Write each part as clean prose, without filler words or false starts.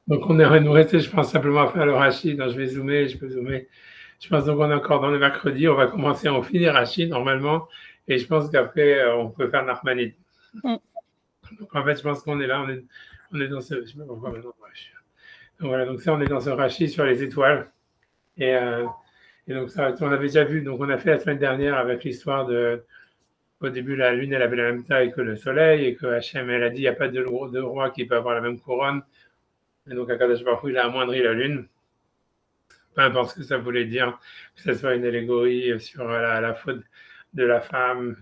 Donc on est nous rester, je pense, simplement à faire le rachid. Donc je vais zoomer, je peux zoomer. Je pense donc on est encore dans le mercredi. On va commencer, on finit rachid normalement. Et je pense qu'après, on peut faire Narmanide. Mm. Donc en fait, je pense qu'on est là, on est dans ce. Je sais pas pourquoi maintenant. Donc voilà, donc ça, on est dans ce rachid sur les étoiles. Et, donc ça, on avait déjà vu, donc on a fait la semaine dernière avec l'histoire de. Au début, la lune, elle avait la même taille que le soleil et que Hachem, elle a dit, il n'y a pas de roi qui peut avoir la même couronne. Et donc, Akadosh Baruch Hu, il a amoindri la lune. Peu importe ce que ça voulait dire, que ce soit une allégorie sur la faute de la femme,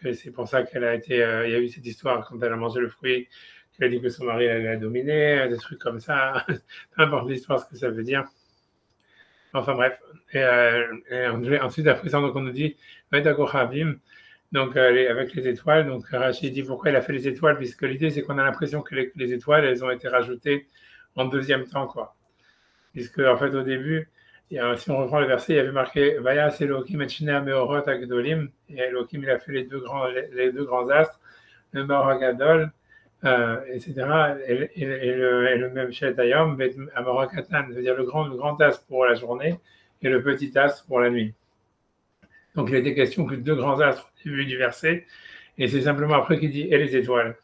que c'est pour ça qu'elle a été. Il y a eu cette histoire quand elle a mangé le fruit, qu'elle a dit que son mari l'a dominé, des trucs comme ça. Peu importe l'histoire, ce que ça veut dire. Enfin bref. Et ensuite, après ça, donc on nous dit, donc avec les étoiles. Donc Rachid dit pourquoi il a fait les étoiles, puisque l'idée c'est qu'on a l'impression que les étoiles, elles ont été rajoutées en deuxième temps, quoi. Puisque en fait au début, si on reprend le verset, il y avait marqué Vayas Elohim et Shnei Meorot Agdolim, et Elohim il a fait les deux grands astres, le Meor Hagadol, etc. Et le même Shetayom, Amor Katan, c'est-à-dire le grand astre pour la journée et le petit astre pour la nuit. Donc il était question que deux grands astres au début du verset, et c'est simplement après qu'il dit et les étoiles.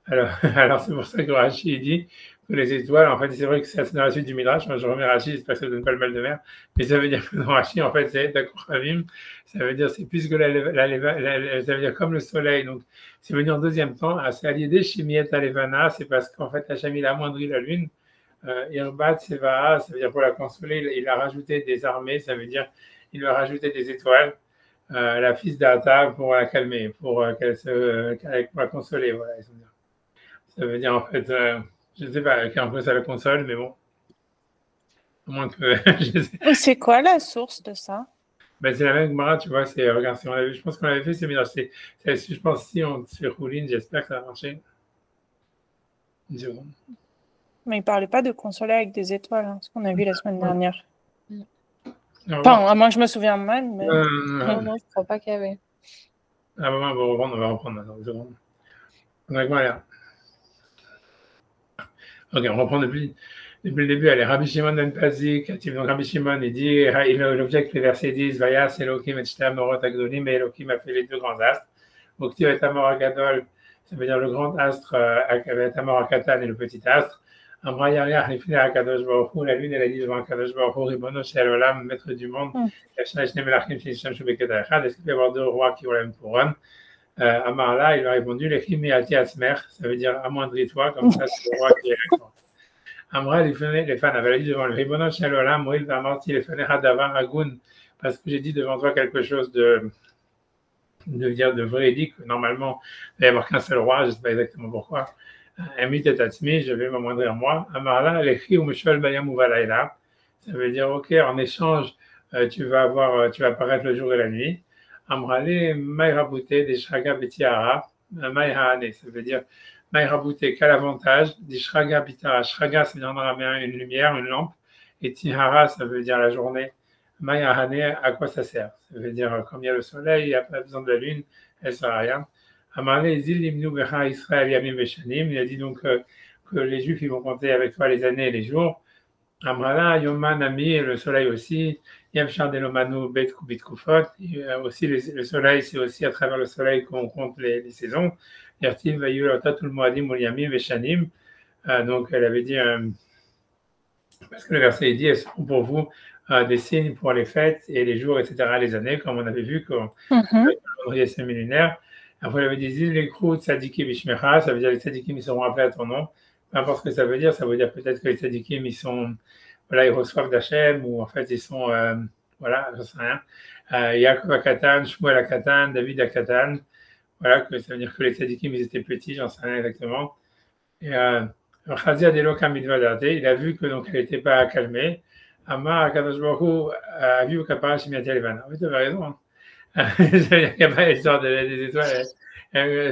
Alors c'est pour ça que Rashi dit que les étoiles, en fait, c'est vrai que c'est dans la suite du Midrash. Moi, je remets Rashi, j'espère que ça ne donne pas le mal de mer, mais ça veut dire que dans Rashi, en fait, c'est Dakuravim, ça veut dire c'est plus que ça veut dire comme le soleil. Donc, c'est venu en deuxième temps. C'est allié des Shimiet Alevana, c'est parce qu'en fait, Hachem, il a amoindri la lune. Irbat Seva, ça veut dire pour la consoler, il a rajouté des armées, ça veut dire il lui a rajouté des étoiles. La fils d'Ata pour la calmer, pour la consoler. Voilà, ça veut dire en fait, je ne sais pas à quel point ça la console, mais bon, au moins que je sais. C'est quoi la source de ça? Ben, c'est la même Gemara, tu vois, regarde, si on l'avait, je pense qu'on l'avait fait, je pense si on se fait rouline, j'espère que ça va marcher. Une seconde. Mais il parlait pas de consoler avec des étoiles, hein, ce qu'on a vu la semaine dernière. Enfin, moi je me souviens mal, mais. Non, je crois pas qu'il y avait. Ah bon, on va reprendre maintenant, une seconde. Donc voilà. Ok, on reprend depuis le début. Allez, Rabbi Shimon ben Pazi, donc Rabbi Shimon, il dit, l'objet que les versets disent, Vayas Elohim et Shtam Morot Agdolim, mais Elohim a fait les deux grands astres. Moktiv et Amor Agadol, ça veut dire le grand astre, avec Amor Akatan et le petit astre. Amra Yariach, les filets Akadosh Baruch Hu, la lune, elle a dit devant Akadosh Baruch Hu, Ribono Shel Olam, maître du monde, Yashna Shne Melachim Shishem Shubeket Echad, est-ce qu'il peut y avoir deux rois qui ont la même couronne? Amarla, il lui a répondu, les Chimi Ati Asmer, ça veut dire amoindris-toi, comme ça c'est le roi qui est là. Amra, les fans avaient dit devant le Ribono Shel Olam, Moïl va morti les fans Hadavar Agun, parce que j'ai dit devant toi quelque chose de véridique. Normalement, il va y avoir qu'un seul roi, je ne sais pas exactement pourquoi. Amit et Tatsmi, je vais m'amoindrir moi. Amarla, l'écrit ou Meshol Bayam ou Valaïla. Ça veut dire, ok, en échange, tu vas apparaître le jour et la nuit. Amrale, Maïrabouté, des Shraga Betiara, Maïhane. Ça veut dire, Maïrabouté, quel avantage? Des Shraga Betiara. Shraga, ça veut dire en araméen une lumière, une lampe. Et Tihara, ça veut dire la journée. Maïhane, à quoi ça sert? Ça veut dire, comme il y a le soleil, il n'y a pas besoin de la lune, elle ne sert à rien. Amarle, Zil, Limnu, Becha, Israël, Yamim, Veshanim. Il a dit donc que les Juifs, ils vont compter avec toi les années et les jours. Amrala, Yoman, Ami, le soleil aussi. Yam Shardelomanu, Bet Kubit Kufot. Aussi, le soleil, c'est aussi à travers le soleil qu'on compte les saisons. Yertiv, Vayulota, tout le Moadim, Yamim, Veshanim. Donc, elle avait dit, parce que le verset dit, elles seront pour vous des signes pour les fêtes et les jours, etc., les années, comme on avait vu qu'au calendrier sémilunaire. Après, il avait dit, les Krou, Tzadikim, Ishmecha, ça veut dire les Tzadikim, ils seront appelés à ton nom. Peu importe ce que ça veut dire peut-être que les Tzadikim, ils reçoivent d'Hachem, ou en fait, ils sont, voilà, je sais rien. Yaakov Akatan, Shmuel Akatan, David Akatan, voilà, que ça veut dire que les Tzadikim, ils étaient petits, j'en sais rien exactement. Et Chazia Delokam Midvadate, il a vu que donc elle n'était pas calmée. Amar Akadosh Baruch Hu a vu Kapara Shimiati Alevana. Oui, tu avais raison. Hein. Il n'y a pas l'histoire des étoiles.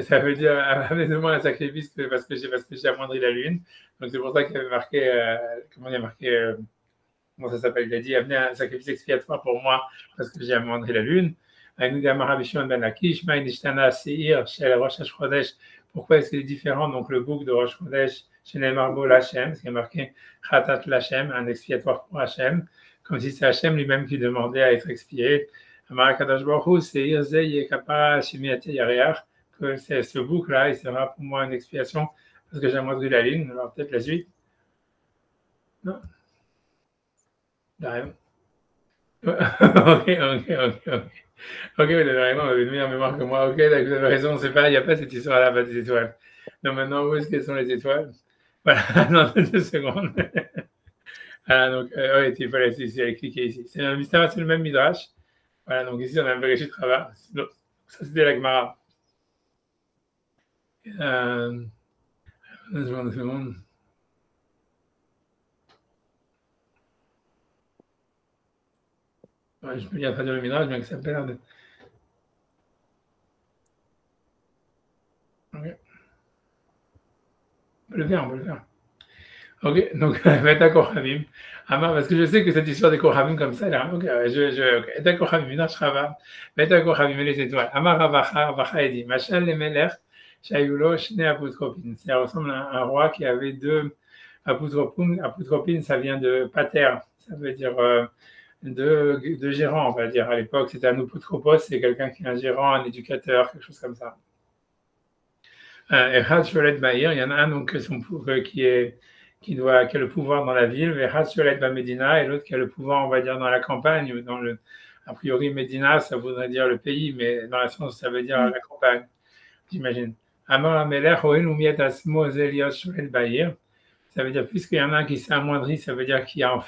Ça veut dire amenez-moi un sacrifice parce que j'ai amoindri la lune. Donc c'est pour ça qu'il avait marqué, comment ça s'appelle? Il a dit amenez un sacrifice expiatoire pour moi parce que j'ai amoindri la lune. Pourquoi est-ce qu'il est différent? Donc le bouc de Rosh Chodesh, chez Neymar l'Hachem, ce qui est marqué Khatat l'Hachem, un expiatoire pour Hachem, comme si c'est Hachem lui-même qui demandait à être expié. Amar Kadosh Baruch Hu, c'est Irze Yekapara Shemiati Yareach, que c'est ce bouc-là, il sera pour moi une expiation parce que j'ai amoindri la ligne. Alors peut-être la suite. Non. Rien. Ok. Ok, vous avez raison, vous avez une meilleure mémoire que moi. Ok, là, vous avez raison, c'est pas, il n'y a pas cette histoire-là, pas des étoiles. Donc maintenant, où est-ce qu'elles sont les étoiles? Voilà, dans 2 secondes. Voilà, donc, oui, il fallait cliquer ici. C'est un mystère, c'est le même Midrash. Voilà, donc ici, on a un Bereshit Rava. Ça, c'était la Gemara. 2 secondes. Ouais, je peux bien traduire le Midrash, bien que ça perd. Ok. On peut le faire. Ok, donc, Veta Kohavim. Amar, parce que je sais que cette histoire des Kohavim comme ça, là, ok, Veta Kohavim, Midrash Rava, Veta Kohavim et les étoiles. Amar Ravacha et dit, Machal le Melech, Shayulo, Shne Apotropin. Ça ressemble à un roi qui avait 2 apotropines. Apotropine, ça vient de pater, ça veut dire de gérant, on va dire. À l'époque, c'était un apotropos, c'est quelqu'un qui est un gérant, un éducateur, quelque chose comme ça. Echad Sholet Bahir, il y en a un donc qui a le pouvoir dans la ville, Echad Sholet Medina, et l'autre qui a le pouvoir, on va dire, dans la campagne, ou a priori Medina, ça voudrait dire le pays, mais dans la sens, ça veut dire la campagne, j'imagine. Amar Amelech, Oil Umiet Asmo Zeliot Sholet Bahir, ça veut dire, puisqu'il y en a un qui s'est amoindri, ça veut dire qui a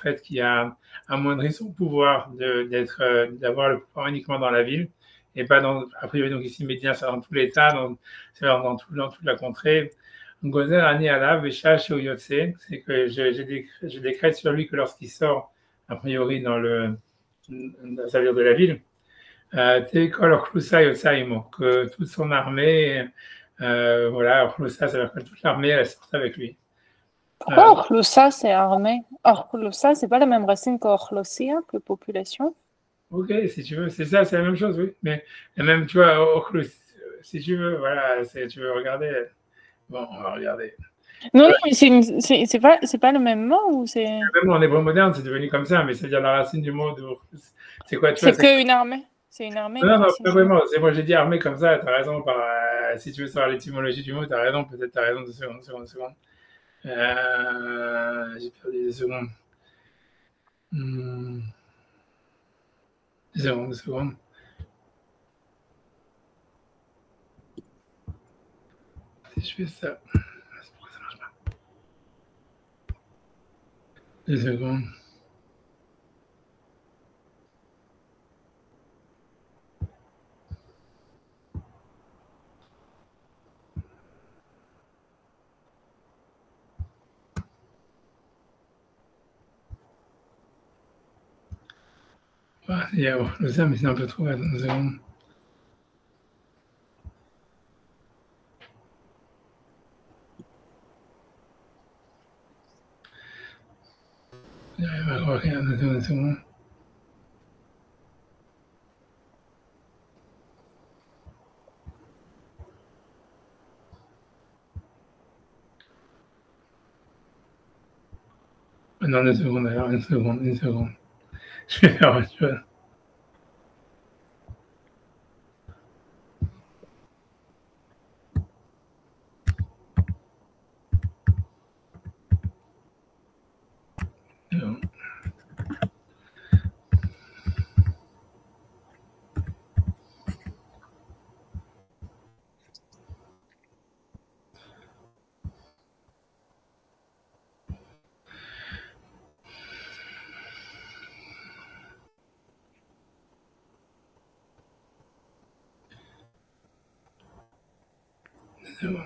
amoindri son pouvoir d'avoir le pouvoir uniquement dans la ville, et pas a priori, donc ici, Médina, c'est dans tout l'État, c'est dans toute la contrée. Gozer Ani Alav, Vesha Shoyotse, c'est que je décrète sur lui que lorsqu'il sort, a priori, dans sa ville de la ville, que toute son armée, voilà, Khlousa, ça veut dire que toute l'armée, elle sort avec lui. Pourquoi Orchlousa, c'est armée? Orchlousa, c'est pas la même racine qu'Orchlosia, que population? Ok, si tu veux, c'est ça, c'est la même chose, oui. Mais même, tu vois, si tu veux, voilà, tu veux regarder. Bon, on va regarder. Non, mais c'est pas le même mot ou c'est. Même en hébreu moderne, c'est devenu comme ça, mais c'est-à-dire la racine du mot de. C'est quoi, tu C'est vois? qu'une armée. C'est une armée. Non, pas vraiment. C'est moi, j'ai dit armée comme ça, t'as raison. Si tu veux savoir l'étymologie du mot, t'as raison, peut-être t'as raison, 2 secondes. J'ai perdu 2 secondes. 2 secondes. Si je fais ça, pourquoi ça marche pas? 2 secondes. Il y a le ça, mais c'est un peu trop. Attends 2 secondes. J'arrive à croire qu'il y a 2 secondes. Non, 2 secondes, alors, une seconde. Je vais faire autre chose. Non. C'est bon.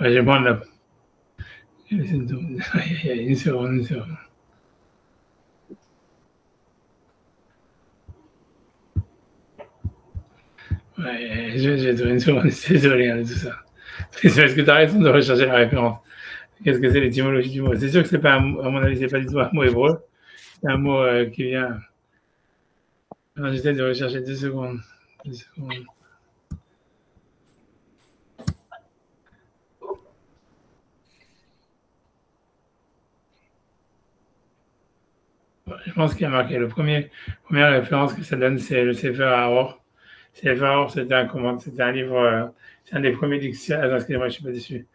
Ouais, je vais prendre la. Une seconde. Ouais, je vais une seconde, désolé de tout ça. Est-ce que tu as raison de rechercher la référence? Qu'est-ce que c'est l'étymologie du mot? C'est sûr que c'est pas à mon avis, c'est pas du tout un mot hébreu. C'est un mot qui vient. Alors, j'essaie de rechercher 2 secondes. 2 secondes. Je pense qu'il y a marqué. Première référence que ça donne, c'est le Sefer Aor. Sefer Aor, c'était un livre, c'est un des premiers dictionnaires. Attends, excusez-moi, je suis pas dessus.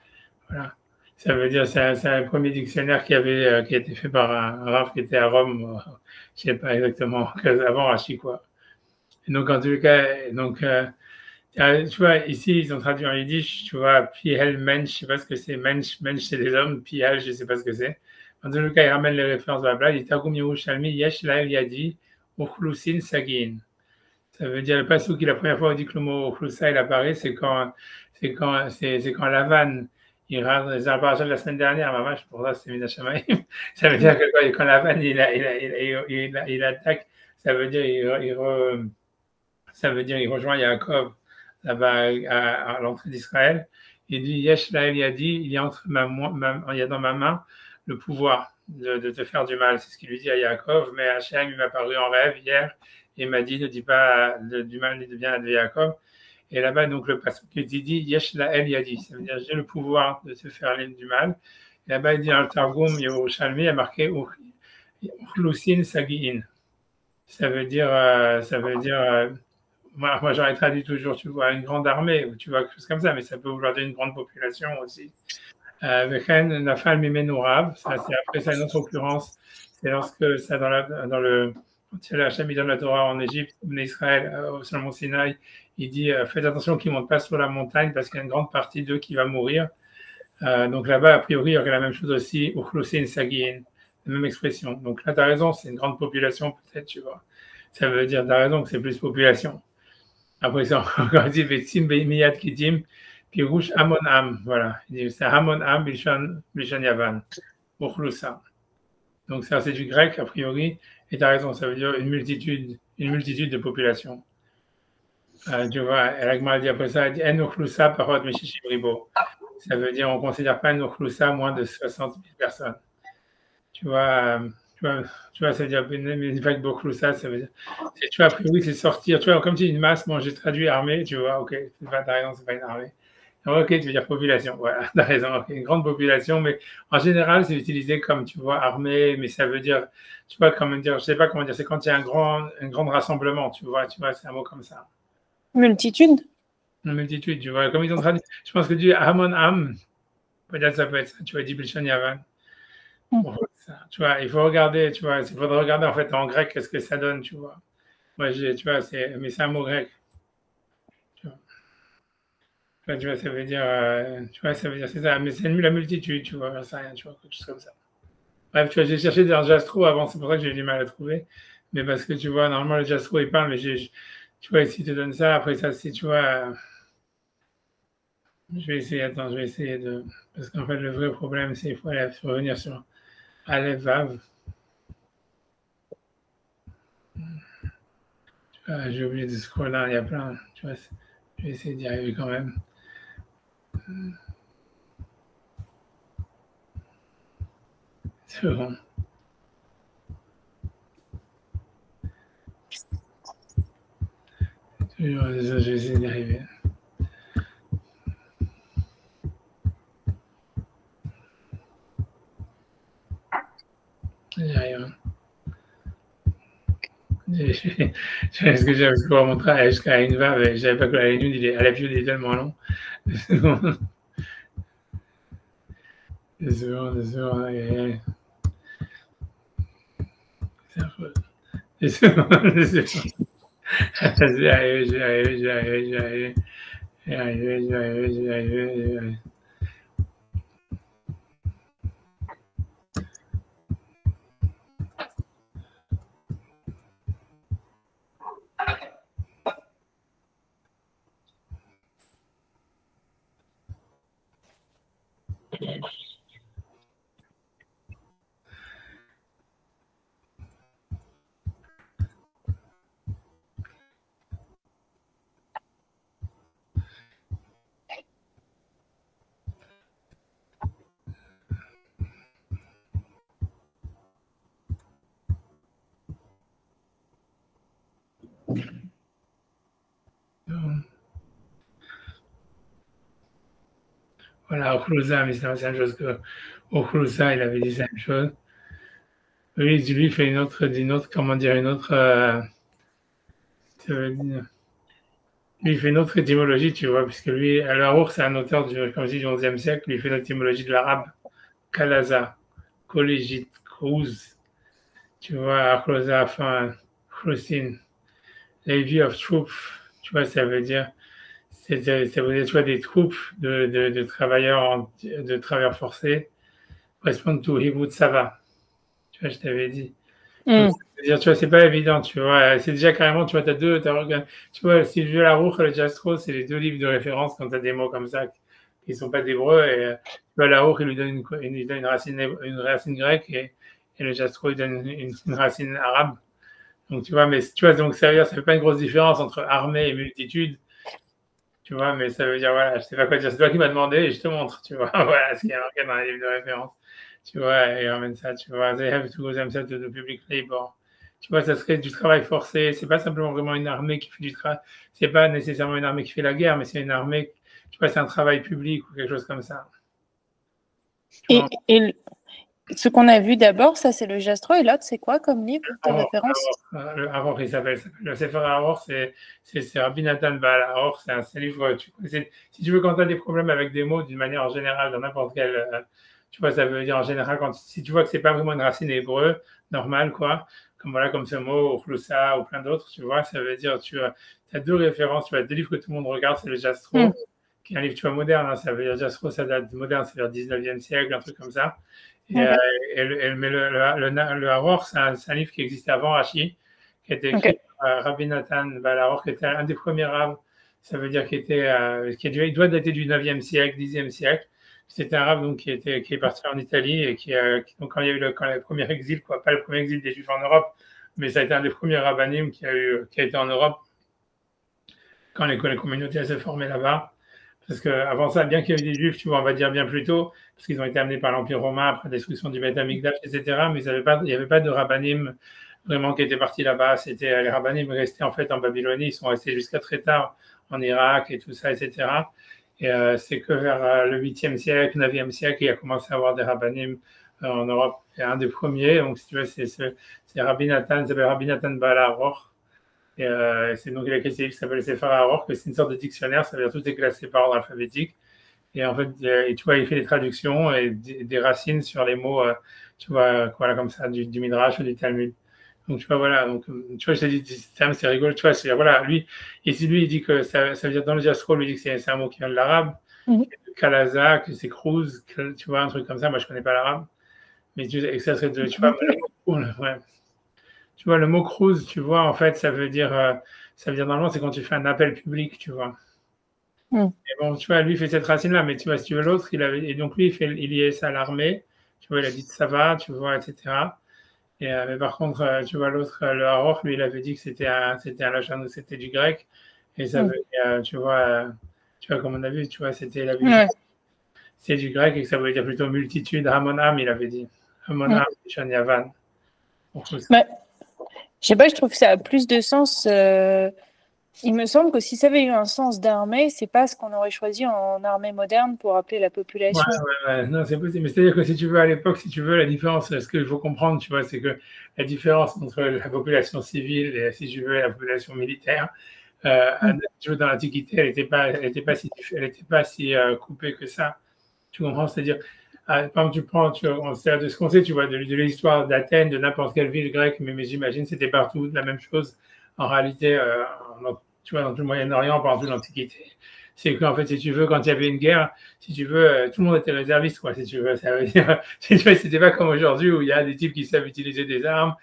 Voilà. Ça veut dire, c'est un premier dictionnaire qui a été fait par un Rav qui était à Rome, je sais pas exactement, avant Rachi, quoi. Et donc, en tout cas, donc, tu vois, ici, ils ont traduit en yiddish, tu vois, Piel Mensch, je sais pas ce que c'est, Mensch, c'est des hommes, Piel, je sais pas ce que c'est. En tout cas, il ramène les références de la blague, il dit Tagum Yerushalmi, Yesh Lael Yadi, Uchlusin Sagin. Ça veut dire, le passage qui la première fois on dit que le mot Uchlusa, il apparaît, c'est quand Lavan, il rentre dans la paracha de la semaine dernière, ma vache, pour ça, c'est Minashamaïm. Ça veut dire que quand Lavan, il attaque, ça veut dire, il rejoint Yaakov là-bas à l'entrée d'Israël. Il dit Yesh Lael Yadi, il y a il y a dans ma main le pouvoir de te faire du mal. C'est ce qu'il lui dit à Yaakov. Mais Hachem, il m'a paru en rêve hier et m'a dit ne dis pas du mal ni de bien à Yaakov. Et là-bas, donc, le passage qui dit Yesh Lael Yadi, ça veut dire j'ai le pouvoir de te faire du mal. Et là-bas, il dit dans le Targum Yerushalmi, il y a marqué Uchlusin Sagiin. Ça veut dire, moi, j'aurais traduit toujours, tu vois, une grande armée, ou tu vois, quelque chose comme ça, mais ça peut vouloir dire une grande population aussi. Vechen, Nafal Mimenourav, ça, c'est après, ça, une autre occurrence, c'est lorsque ça, quand Hachem donne la Torah en Égypte, en Israël, sur le mont Sinaï, il dit, faites attention qu'ils ne montent pas sur la montagne parce qu'il y a une grande partie d'eux qui va mourir. Donc là-bas, a priori, il y aurait la même chose aussi, Uchlusin Sagiin, la même expression. Donc là, tu as raison, c'est une grande population, peut-être, tu vois. Ça veut dire, tu as raison que c'est plus population. Après ça, encore dit, Vetsim Miyad Kitim, puis Rouge Amon Am, voilà. C'est Amon Am, Bilshan Yavan, Uchlusa. Donc ça, c'est du grec, a priori, et tu as raison, ça veut dire une multitude de populations. Tu vois, Elagma dit après ça, elle dit En Uchlusa Parot Meshishi Bribo. Ça veut dire, on ne considère pas un Uchlusa moins de 60 000 personnes. Tu vois, ça veut dire une vague Uchlusa, ça veut dire, tu vois, a priori, c'est sortir, tu vois, comme tu dis une masse, moi j'ai traduit armée, tu vois, ok, t'as raison, c'est pas une armée. Ok, tu veux dire population, voilà, t'as raison, ok, une grande population, mais en général, c'est utilisé comme, tu vois, armée, mais ça veut dire, tu vois, comment dire, je sais pas comment dire, c'est quand il y a un grand rassemblement, tu vois, c'est un mot comme ça. Multitude. Une multitude, tu vois, comme ils ont traduit, je pense que du Hamon Am, peut-être ça peut être ça, tu vois, dit Bilshan Yavan. Bon, ça, tu vois, il faut regarder, tu vois, il faudrait regarder en fait en grec qu'est-ce que ça donne, tu vois. Moi, tu vois, mais c'est un mot grec. Tu vois, ça veut dire, c'est ça, mais c'est la multitude, tu vois, ça rien, tu vois, quelque chose comme ça. Bref, tu vois, j'ai cherché dans Jastro avant, c'est pour ça que j'ai eu du mal à trouver. Mais parce que tu vois, normalement, le Jastro, il parle, mais tu vois, ici, il te donne ça, après ça, si tu vois, je vais essayer, attends, je vais essayer de, parce qu'en fait, le vrai problème, c'est qu'il faut revenir sur Aleph Vav. J'ai oublié de scroller, il y a plein, tu vois, je vais essayer d'y arriver quand même. C'est bon. Je vais essayer d'y arriver. J'y arrive. Est-ce que j'avais pouvoir montrer jusqu'à une vague, je savais pas que la lune, il est tellement long. Des secondes. C'est affreux. Des secondes. Je vais arriver. Voilà, Ochlusa, mais c'est la même chose que Ochlusa, il avait dit la même chose. Lui, il fait une autre, comment dire, une autre, ça veut dire- lui, il fait une autre étymologie, tu vois, puisque lui, Al-Arour, c'est un auteur comme je dis, du XIe siècle, lui, il fait l'étymologie de l'arabe, Kalaza, Colégite, Cruz, tu vois, Achloza, enfin, Khrusin, Levy of Troops, tu vois, ça veut dire, ça veut dire, tu vois, des troupes de travailleurs, de travailleurs forcés, correspondent to Hibut Sava, tu vois, je t'avais dit. Donc, Mm. c'est-à-dire, tu vois, c'est pas évident, tu vois. C'est déjà carrément, tu vois, tu vois, Sylvie Laroux et le Jastro, c'est les deux livres de référence quand tu as des mots comme ça qui sont pas d'hébreu. Et tu vois, Laroux, il lui donne une racine grecque et le Jastro, il donne une racine arabe. Donc, tu vois, mais tu vois, donc ça veut dire, ça fait pas une grosse différence entre armée et multitude, tu vois, mais ça veut dire, voilà, je sais pas quoi dire. C'est toi qui m'as demandé et je te montre, tu vois, voilà ce qu'il y a marqué dans les livres de référence. Tu vois, et ramène ça, tu vois. They have to go themselves to the public labor. Tu vois, ça serait du travail forcé. C'est pas simplement vraiment une armée qui fait du travail. C'est pas nécessairement une armée qui fait la guerre, mais c'est une armée, tu vois, c'est un travail public ou quelque chose comme ça. Tu vois, Et ce qu'on a vu d'abord, ça c'est le Jastro, et l'autre c'est quoi comme livre de référence? Le Aror, il s'appelle. Le Sefer Aror, c'est Rabbi Nathan Baal Aror. C'est un livre, si tu veux, quand tu as des problèmes avec des mots d'une manière générale, dans n'importe quel. Tu vois, ça veut dire en général, si tu vois que c'est pas vraiment une racine hébreu, normale, quoi, comme voilà, comme ce mot, ou Floussa, ou plein d'autres, tu vois, ça veut dire, tu as deux références, tu vois, deux livres que tout le monde regarde, c'est le Jastro, qui est un livre, tu vois, moderne, hein, ça veut dire Jastro, ça date moderne, c'est vers le 19e siècle, un truc comme ça. Mais le Haror, c'est un livre qui existait avant Rashi, qui a été écrit par Rabbi Nathan Baal Haror, qui était un des premiers rabbins. Ça veut dire il doit dater du 9e siècle, 10e siècle. C'était un rabbin donc, qui est parti en Italie et donc, quand il y a eu le premier exil, quoi, pas le premier exil des Juifs en Europe, mais ça a été un des premiers rabbinim qui a été en Europe quand les communautés se formaient là-bas. Parce qu'avant ça, bien qu'il y ait eu des Juifs, tu vois, on va dire bien plus tôt, parce qu'ils ont été amenés par l'Empire romain après la destruction du Beth Amikdash, etc., mais il n'y avait pas de rabbinim vraiment qui étaient partis là-bas. Les rabbinim restaient en fait en Babylonie, ils sont restés jusqu'à très tard en Irak et tout ça, etc. Et c'est que vers le 8e siècle, 9e siècle, il a commencé à avoir des rabbinim en Europe. Et un des premiers, donc si tu veux, c'est Rabbi Nathan, il s'appelle Rabbi Nathan Baal Haror. Et c'est donc il a écrit ce livre qui s'appelle Sefer Haror, que c'est une sorte de dictionnaire, ça veut dire tout est classé par ordre alphabétique. Et en fait, tu vois, il fait des traductions et des racines sur les mots, tu vois, voilà, comme ça, du Midrash ou du Talmud. Donc, tu vois, voilà, donc, tu vois, je t'ai dit, c'est rigolo, tu vois, voilà, lui, ici, lui, il dit que ça veut dire, dans le Jastro, lui, il dit que c'est un mot qui vient de l'arabe, Kalaza, que c'est Cruz, tu vois, un truc comme ça, moi, je connais pas l'arabe, mais et ça serait tu vois, ouais. Tu vois, le mot cruise, tu vois, en fait, ça veut dire normalement, c'est quand tu fais un appel public, tu vois. Et bon, tu vois, lui, il fait cette racine-là, mais tu vois, si tu veux, l'autre, et donc lui, il y est ça à l'armée, tu vois, il a dit ça va, tu vois, etc. Et, mais par contre, tu vois, l'autre, le Haror, lui, il avait dit que c'était un lachan, c'était du grec, et ça veut dire, tu vois, comme on a vu, tu vois, c'est du grec, et que ça voulait dire plutôt multitude, Hamonam, il avait dit. Hamonam, Shan Yavan. Mais, je sais pas, je trouve que ça a plus de sens. Il me semble que si ça avait eu un sens d'armée, c'est pas ce qu'on aurait choisi en armée moderne pour appeler la population. Ouais. Non, c'est possible. Mais c'est-à-dire que si tu veux, à l'époque, si tu veux, la différence, ce qu'il faut comprendre, tu vois, c'est que la différence entre la population civile et, si tu veux, la population militaire, tu vois, dans l'Antiquité, elle était pas si coupée que ça. Tu comprends? C'est-à-dire, par exemple, on sait de ce qu'on sait, tu vois, de l'histoire d'Athènes, de n'importe quelle ville grecque, mais j'imagine que c'était partout la même chose. En réalité, tu vois, dans tout le Moyen-Orient, pendant toute l'Antiquité, c'est qu'en fait, si tu veux, quand il y avait une guerre, si tu veux, tout le monde était réserviste, quoi, si tu veux. Ça veut dire, si tu veux, c'était pas comme aujourd'hui où il y a des types qui savent utiliser des armes,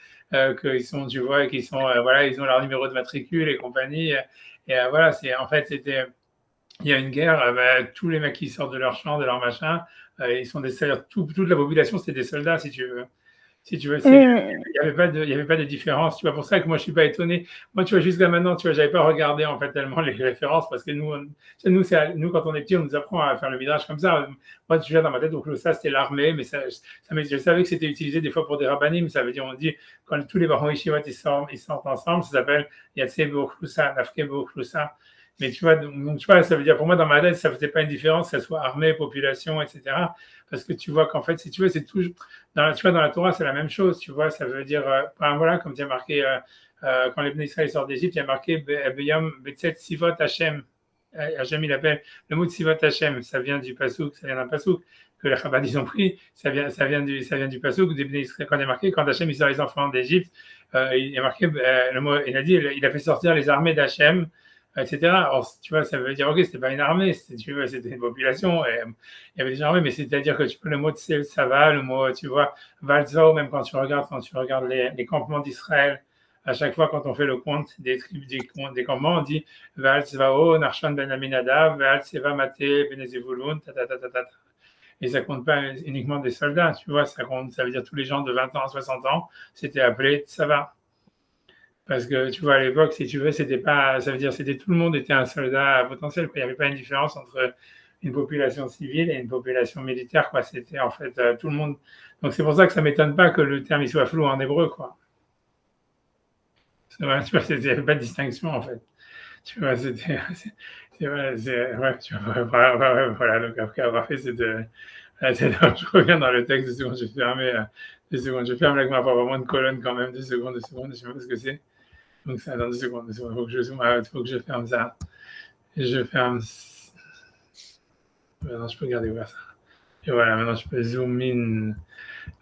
qu'ils sont, tu vois, qui sont, voilà, ils ont leur numéro de matricule et compagnie. Et voilà, en fait, il y a une guerre, tous les mecs qui sortent de leur champ, de leur machin, ils sont toute la population, c'est des soldats, si tu veux. Si tu veux, il n'y avait pas de différence. Tu vois, pour ça que moi, je suis pas étonné. Moi, tu vois, jusqu'à maintenant, tu vois, j'avais pas regardé, en fait, tellement les références parce que nous, quand on est petit, on nous apprend à faire le midrash comme ça. Moi, tu vois, dans ma tête, donc, ça, c'était l'armée, mais je savais que c'était utilisé des fois pour des rabbinim. Ça veut dire, on dit, quand tous les barons yeshivot, ils sortent ensemble, ça s'appelle Yatsé B'Ochlusa, Nafke B'Ochlusa. Mais tu vois, donc, tu vois, ça veut dire, pour moi, dans ma tête, ça ne faisait pas une différence, que ce soit armée, population, etc. Parce que tu vois qu'en fait, si tu veux, c'est toujours, tu vois, dans la Torah, c'est la même chose, tu vois, ça veut dire, voilà, comme tu as marqué, quand les Bnei Israël sortent d'Égypte, il y a marqué, Beyam, Betset, Sivot, Hashem. Hashem, il appelle le mot de Sivot Hashem, ça vient du Pasouk, ça vient d'un Pasouk que les Chabad ils ont pris, ça vient du Pasouk, quand il est marqué, quand Hashem il sort les enfants d'Égypte, il a marqué le mot, il a fait sortir les armées d'Hachem, etc. Alors, tu vois, ça veut dire, ok, c'était pas une armée, c'était une population, et, il y avait des armées, mais c'est-à-dire que tu vois, le mot de ça va, le mot, tu vois, Valzao, même quand tu regardes les campements d'Israël, à chaque fois, quand on fait le compte des campements, on dit Valzao, Narshon ben Aminadav, Valzeva Mate ben Ezevulun, et ça compte pas uniquement des soldats, tu vois, ça veut dire tous les gens de 20 ans à 60 ans, c'était appelé Tsava. Parce que, tu vois, à l'époque, si tu veux, c'était pas, ça veut dire, c'était tout le monde était un soldat potentiel, quoi. Il n'y avait pas une différence entre une population civile et une population militaire, quoi. C'était, en fait, tout le monde. Donc, c'est pour ça que ça m'étonne pas que le terme, il soit flou en hébreu, quoi. Tu vois, il n'y avait pas de distinction, en fait. Tu vois, c'était, ouais, tu vois, voilà, donc après avoir fait je reviens dans le texte, 2 secondes, je ferme, 2 secondes, je ferme avec ma pour avoir moins de colonnes quand même, 2 secondes, je sais pas ce que c'est. Donc ça, dans 2 secondes, il faut que je zoome out, il faut que je ferme ça. Et je ferme. Maintenant, je peux garder ouvert ça. Et voilà, maintenant, je peux zoom in.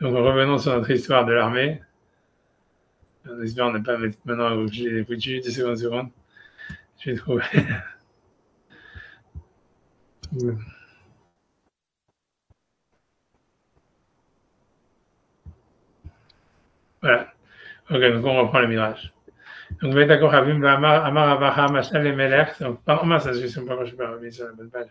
Donc, revenons sur notre histoire de l'armée. En espérant ne pas mettre maintenant, je l'ai foutu, 2 secondes. Je vais trouver. Voilà. Ok, donc on reprend le mirage. Donc, d'accord, Havim, Amar, Avaha, Machal, les Melech. Donc, pardon, ça, je ne sais pas, je suis pas remis sur la bonne page.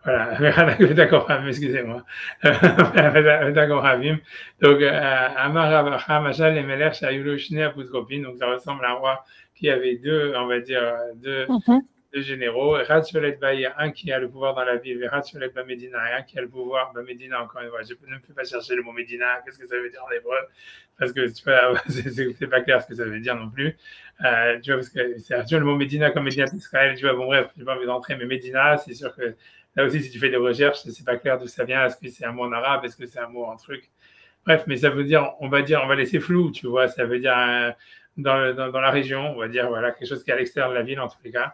Voilà, d'accord, excusez-moi. D'accord, Havim. Donc, Amar, Avaha, Machal, les Melech, Shayulo, Shne, Apotropine. Donc, ça ressemble à un roi qui avait deux, on va dire, deux généraux. Ratcholet Baïr, un qui a le pouvoir dans la ville, et Ratcholet Bamedina, un qui a le pouvoir. Bamedina, encore une fois, je ne me fais pas chercher le mot Médina. Qu'est-ce que ça veut dire en hébreu? Parce que tu vois, c'est pas clair ce que ça veut dire non plus. Tu vois, parce que c'est le mot Médina comme Médina d'Israël. Tu vois, bon, bref, j'ai pas envie d'entrer, mais Médina, c'est sûr que là aussi, si tu fais des recherches, c'est pas clair d'où ça vient. Est-ce que c'est un mot en arabe? Est-ce que c'est un mot en truc? Bref, mais ça veut dire, on va laisser flou, tu vois. Ça veut dire dans la région, on va dire, voilà, quelque chose qui est à l'extérieur de la ville, en tous les cas.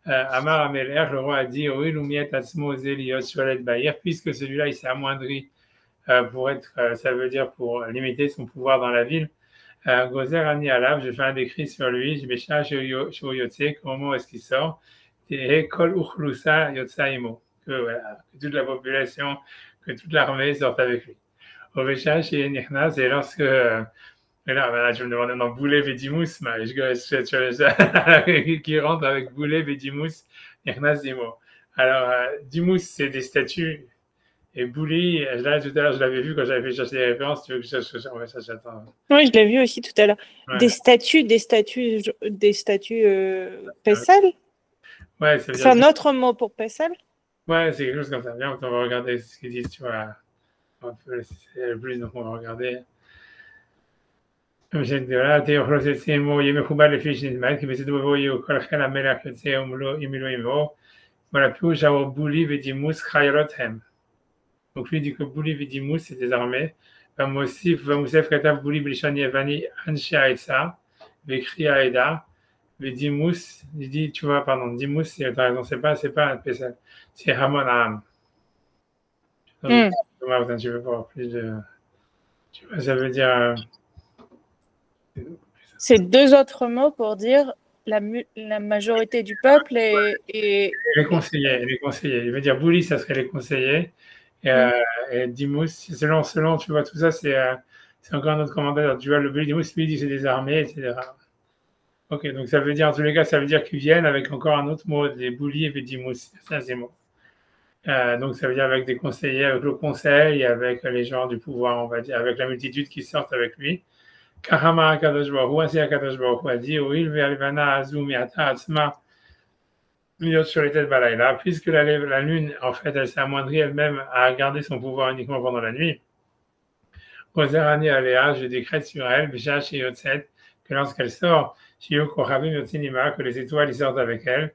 Amar Ameler, le roi a dit, oui, Lumiet Atzmo Zeliot Sholet Baïr, puisque celui-là, il s'est amoindri pour être, ça veut dire pour limiter son pouvoir dans la ville. Gozer Ani Alav, je fais un décret sur lui, je vais chercher Yotse, comment est-ce qu'il sort? Et Kol Uchlusa Yotsaimo, que toute la population, que toute l'armée sorte avec lui. Ovesha chez Nichnas, et lorsque. Et là, je me demandais dans Boulet Vedimous, qui rentre avec Boulet Vedimous, Nichnas Dimo. Alors, Dimous, c'est des statues. Et Bouli, là, tout à l'heure, je l'avais vu quand j'avais fait chercher des références. Tu veux que je cherche? Ouais, ça, j'attends. Oui, je l'ai vu aussi tout à l'heure. Ouais. Des statues Pessal? Ouais, c'est un autre mot pour Pessal? Ouais, c'est quelque chose comme ça. Viens, on va regarder ce qu'ils disent, tu vois. On peut laisser le plus, donc on va regarder. voilà, Bouli Vedimous Chayrothem. Donc lui dit que Bouli Vidimous, c'est des armées. Vamosef Katav Bouli Blishan Yevani Anshe Aetsa, Vekri Aeda, Vidimous, il dit, tu vois, pardon, Dimous, t'as raison, c'est pas un Pessal, c'est Hamon Aham. Tu veux voir plus de. Tu vois, ça veut dire. C'est 2 autres mots pour dire la majorité du peuple et les conseillers. Il veut dire Bouli, ça serait les conseillers. Et Dimous, selon, tu vois, tout ça, c'est encore un autre commentaire. Tu vois, le Dimous, lui, dit c'est des armées, etc. Ok, donc ça veut dire, en tous les cas, ça veut dire qu'ils viennent avec encore un autre mot, des Bouli et des Dimous, c'est ces mots. Donc ça veut dire avec des conseillers, avec le conseil, avec les gens du pouvoir, on va dire, avec la multitude qui sortent avec lui. Kahama Akadosh Baruch Hu, ainsi Akadosh Baruch Hu a dit, Oil ve'alvana azumi ata atzma sur les têtes balaïla, puisque la lune, en fait, elle s'est amoindrie elle-même à garder son pouvoir uniquement pendant la nuit. Ozerani Aléa, je décrète sur elle, Bisha Sheyotset, que lorsqu'elle sort, Shiyo Kochavim Yotzinima, que les étoiles y sortent avec elle,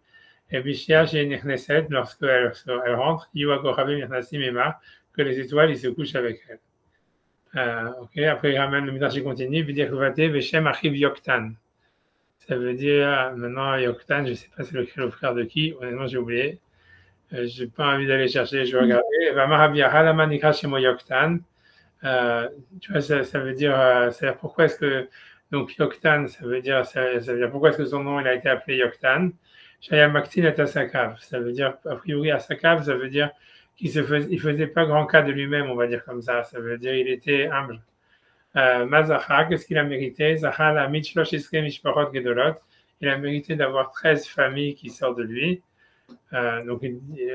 Et Bishia chez Nechneset, lorsqu'elle rentre, Yuakorabe Mirnasim Ema, que les étoiles, ils se couchent avec elle. Ok, après il ramène le Midrash, il continue, Bidir Kuvate, Veshem Achiv Yoktan. Ça veut dire, maintenant, Yoktan, je ne sais pas c'est le frère de qui, honnêtement, j'ai oublié. Je n'ai pas envie d'aller chercher, je vais regarder. Vamarabiaha Lama Nikra Shemo Yoktan. Tu vois, ça veut dire, pourquoi est-ce que, donc Yoktan, ça veut dire pourquoi est-ce que son nom il a été appelé Yoktan? Shaya Maktin et Asakav, ça veut dire, a priori, Asakav, ça veut dire qu'il faisait pas grand cas de lui-même, on va dire comme ça veut dire il était humble. Mazacha, qu'est-ce qu'il a mérité? Zaha la Michlosh Iske Mishparot Gedolot, il a mérité d'avoir 13 familles qui sortent de lui. Donc,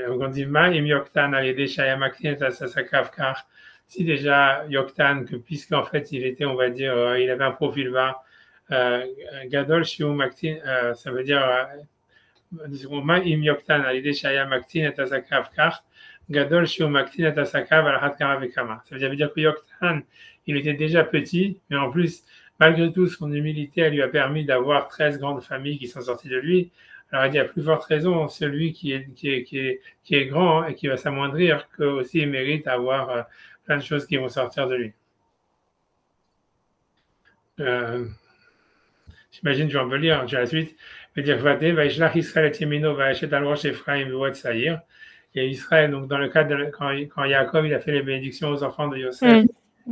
on dit Ma im Yoktan al Shaya Maktin et Asakav, car si déjà Yoktan, que puisqu'en fait il était, on va dire, il avait un profil bas, Gadol Shiu Maktin, ça veut dire Ma im Yoktan al Shaya Maktin et Asakav, car Gadol Shiu Maktin et Asakav al Hat Kama Vekama. Ça veut dire que Yoktan, il était déjà petit, mais en plus, malgré tout, son humilité, elle lui a permis d'avoir 13 grandes familles qui sont sorties de lui. Alors, il y a plus forte raison, celui qui est grand et qui va s'amoindrir, que aussi il mérite d'avoir plein de choses qui vont sortir de lui. J'imagine, je vais en lire, j'ai la suite. Il va dire Vadé, Vaishlach Israël et Yemino, Vaishet al Rosh Ephraim, Vouad Saïr. Et Israël, donc dans le cadre de quand Jacob il a fait les bénédictions aux enfants de Yosef,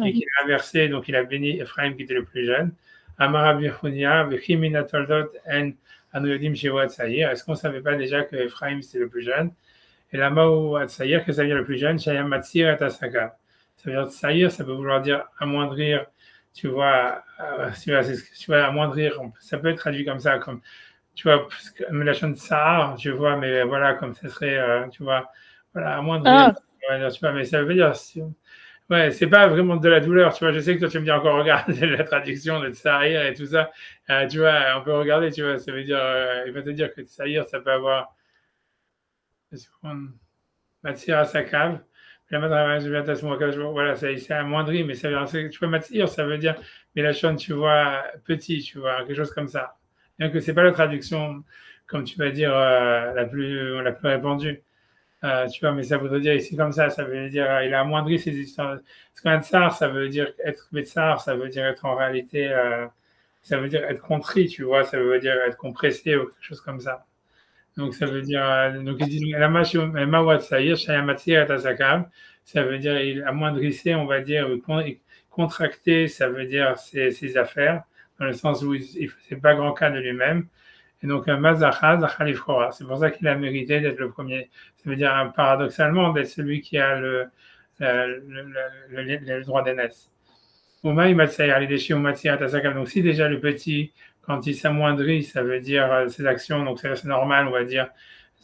et qu'il a inversé, donc il a béni Ephraim qui était le plus jeune. Amara Birchunia, Vechimina Toldot, En Anoyodim Shewad Saïr. Est-ce qu'on ne savait pas déjà que Ephraim c'était le plus jeune? Et la Mao Saïr, que ça veut dire le plus jeune, Shayam Matsir et Asaka. Ça veut dire Saïr, ça peut vouloir dire amoindrir, tu vois, amoindrir, ça peut être traduit comme ça, comme, tu vois, la chaîne de Sahar, tu vois, mais voilà, comme ça serait, tu vois, voilà, amoindrir, tu vois, mais ça veut dire, ouais, c'est pas vraiment de la douleur, tu vois, je sais que toi tu me dis encore regarder la traduction de Sahir et tout ça, tu vois, on peut regarder, tu vois, ça veut dire, il va te dire que Sahir, ça peut avoir, Matsir à sa cave. Voilà, c'est amoindri, mais ça veut dire, tu vois, Matsir, ça veut dire, mais la chaîne, tu vois, petit, tu vois, quelque chose comme ça. Bien que c'est pas la traduction, comme tu vas dire, la plus répandue. Tu vois, mais ça voudrait dire ici comme ça veut dire, il a amoindri ses histoires. Parce qu'un tsar, ça veut dire être tsar, ça veut dire être en réalité, ça veut dire être contrit, tu vois, ça veut dire être compressé ou quelque chose comme ça. Donc, ça veut dire, donc il dit, ça veut dire, il amoindrissait, on va dire, contracté, ça veut dire ses affaires, dans le sens où il ne faisait pas grand cas de lui-même. Et donc, c'est pour ça qu'il a mérité d'être le premier. Ça veut dire, paradoxalement, d'être celui qui a le droit d'aînesse. Donc, si déjà le petit, quand il s'amoindrit, ça veut dire ses actions, donc c'est normal, on va dire,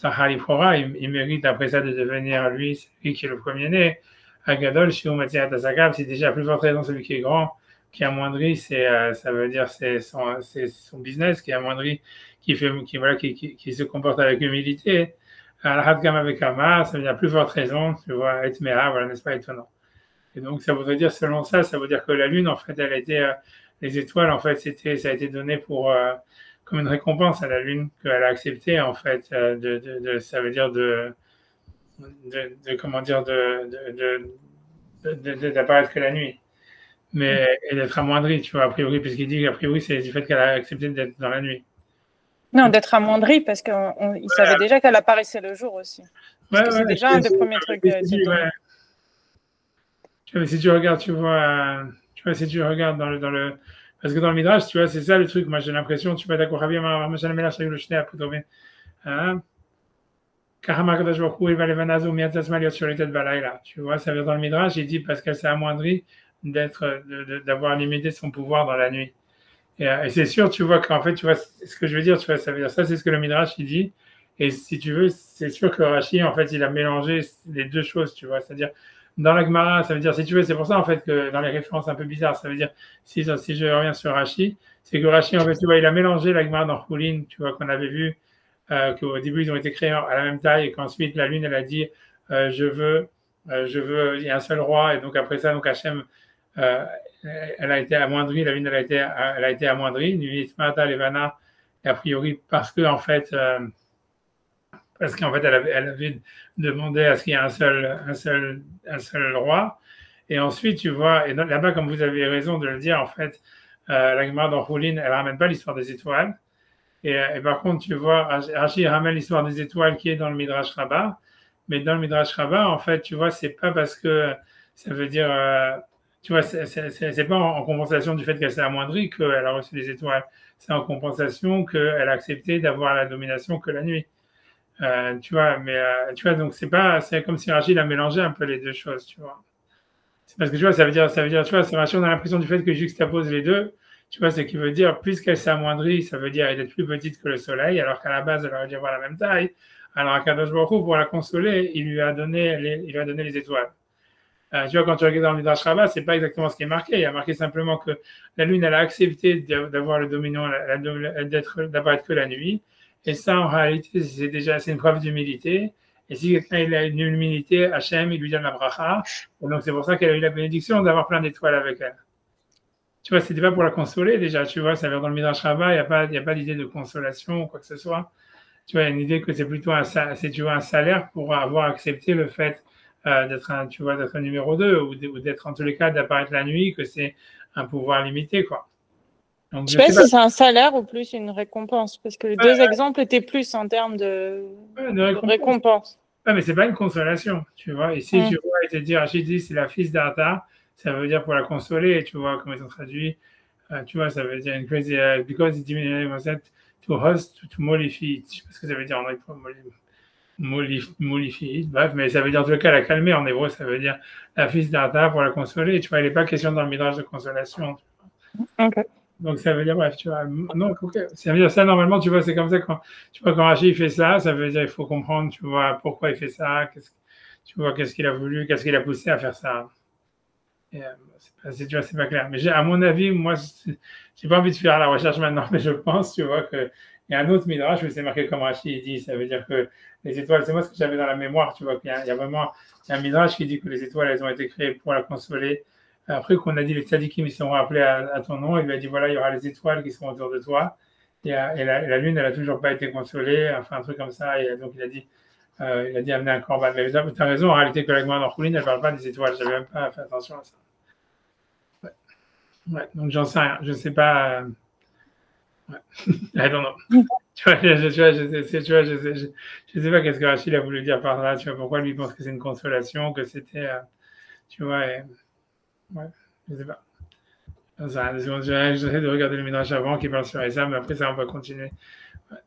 il mérite après ça de devenir lui, celui qui est le premier-né. Agadol, c'est déjà plus forte raison celui qui est grand, qui amoindrit, ça veut dire c'est son business qui amoindrit, qui se comporte avec humilité. Al-Hadgam avec Ama, ça veut dire plus forte raison, tu vois, être méa, voilà, n'est-ce pas étonnant. Et donc, ça voudrait dire, selon ça veut dire que la Lune, en fait, elle était, les étoiles, en fait, ça a été donné pour, comme une récompense à la Lune, qu'elle a accepté, en fait, ça veut dire comment dire, d'apparaître que la nuit. Mais, et d'être amoindrie, tu vois, a priori, puisqu'il dit, a priori, c'est du fait qu'elle a accepté d'être dans la nuit. Non, d'être amoindrie, parce qu'il savait déjà qu'elle apparaissait le jour aussi. Parce que c'est déjà un des premiers trucs. Si tu regardes, tu vois, si tu regardes dans le, parce que dans le Midrash, tu vois, c'est ça le truc. Moi, j'ai l'impression, tu vas d'accord, tu vois, ça veut dire dans le Midrash, il dit parce qu'elle s'est amoindrie d'avoir limité son pouvoir dans la nuit. Et c'est sûr, tu vois, qu'en fait, tu vois, ce que je veux dire, tu vois, ça veut dire ça, c'est ce que le Midrash, il dit. Et si tu veux, c'est sûr que Rashi, en fait, il a mélangé les deux choses, tu vois, c'est-à-dire, dans la Gemara, ça veut dire, si tu veux, c'est pour ça, en fait, que dans les références un peu bizarres, ça veut dire, si je reviens sur Rashi, c'est que Rashi, en fait, tu vois, il a mélangé la Gemara dans Choulin, tu vois, qu'on avait vu, qu'au début, ils ont été créés à la même taille, et qu'ensuite, la Lune, elle a dit, je veux, il y a un seul roi, et donc après ça, donc Hachem, elle a été amoindrie, la Lune, elle a été amoindrie, Nuit, Mata, Levana, et a priori, parce que, en fait, parce qu'en fait, elle avait demandé à ce qu'il y ait un seul roi. Et ensuite, tu vois, et là-bas, comme vous avez raison de le dire, en fait, la Gemara dans Choulin, elle ramène pas l'histoire des étoiles. Et par contre, tu vois, Rashi ramène l'histoire des étoiles qui est dans le Midrash Rabbah. Mais dans le Midrash Rabbah, en fait, tu vois, c'est pas parce que ça veut dire, tu vois, c'est pas en compensation du fait qu'elle s'est amoindrie qu'elle a reçu les étoiles. C'est en compensation qu'elle a accepté d'avoir la domination que la nuit. Tu vois, mais tu vois, donc c'est comme si Rachid a mélangé un peu les deux choses, tu vois. C'est parce que tu vois, ça veut dire, tu vois, Rachid, on a l'impression du fait que juxtapose les deux. Tu vois, ce qui veut dire, puisqu'elle s'amoindrit, ça veut dire elle est plus petite que le soleil, alors qu'à la base, elle aurait dû avoir la même taille. Alors, Akadosh Baruch Hu, pour la consoler, il lui a donné les étoiles. Tu vois, quand tu regardes dans le Midrash Rabbah, c'est pas exactement ce qui est marqué. Il y a marqué simplement que la lune, elle a accepté d'avoir le dominant, d'apparaître que la nuit. Et ça, en réalité, c'est une preuve d'humilité. Et si quelqu'un a une humilité, Hachem, il lui donne la bracha. Et donc, c'est pour ça qu'elle a eu la bénédiction d'avoir plein d'étoiles avec elle. Tu vois, c'était pas pour la consoler déjà. Tu vois, ça veut dire dans le Midrash Rabbah, il n'y a pas d'idée de consolation ou quoi que ce soit. Tu vois, il y a une idée que c'est plutôt tu vois, un salaire pour avoir accepté le fait d'être un numéro 2 ou d'être en tous les cas d'apparaître la nuit, que c'est un pouvoir limité, quoi. Donc, je sais pas si c'est un salaire ou plus une récompense, parce que les deux exemples étaient plus en termes de récompense. Ouais, mais c'est pas une consolation, tu vois. Ici, tu vois, il te dit, Rachid dit, c'est la fils d'Arta, ça veut dire pour la consoler, tu vois, comment ils ont traduit. Tu vois, ça veut dire une crazy, because it diminishes to host, to mollify. Je sais pas ce que ça veut dire en hébreu, mollify. Bref, mais ça veut dire en tout cas la calmer en hébreu, ça veut dire la fils d'Arta pour la consoler. Tu vois, il n'est pas question dans le midrash de consolation. Okay. Donc ça veut dire, bref, tu vois, non, ça veut dire ça normalement, tu vois, c'est comme ça quand, tu vois, quand Rachid fait ça, ça veut dire il faut comprendre, tu vois, pourquoi il fait ça, tu vois, qu'est-ce qu'il a voulu, qu'est-ce qu'il a poussé à faire ça. Et, tu vois, c'est pas clair. Mais à mon avis, moi, j'ai pas envie de faire la recherche maintenant, mais je pense, tu vois, qu'il y a un autre midrash où c'est marqué comme Rachid dit, ça veut dire que les étoiles, c'est moi ce que j'avais dans la mémoire, tu vois, qu'il y a vraiment un midrash qui dit que les étoiles, elles ont été créées pour la consoler. Après qu'on a dit les tzadikim, ils seront appelés à ton nom, il lui a dit, voilà, il y aura les étoiles qui seront autour de toi. Et la lune, elle a toujours pas été consolée, enfin, un truc comme ça. Et donc, il a dit amener un corban. Mais tu as raison, en réalité, que la Gemara dans Choulin, elle parle pas des étoiles. J'avais même pas fait attention à ça. Ouais, donc j'en sais rien. Je sais pas. Ouais. I don't know. Tu vois, je sais pas qu'est-ce que Rachid a voulu dire par là. Tu vois, pourquoi lui pense que c'est une consolation, que c'était, tu vois, ouais, je sais pas. J'essaie de regarder le midrash avant qui parle sur ça, mais après ça, on va continuer. Ouais.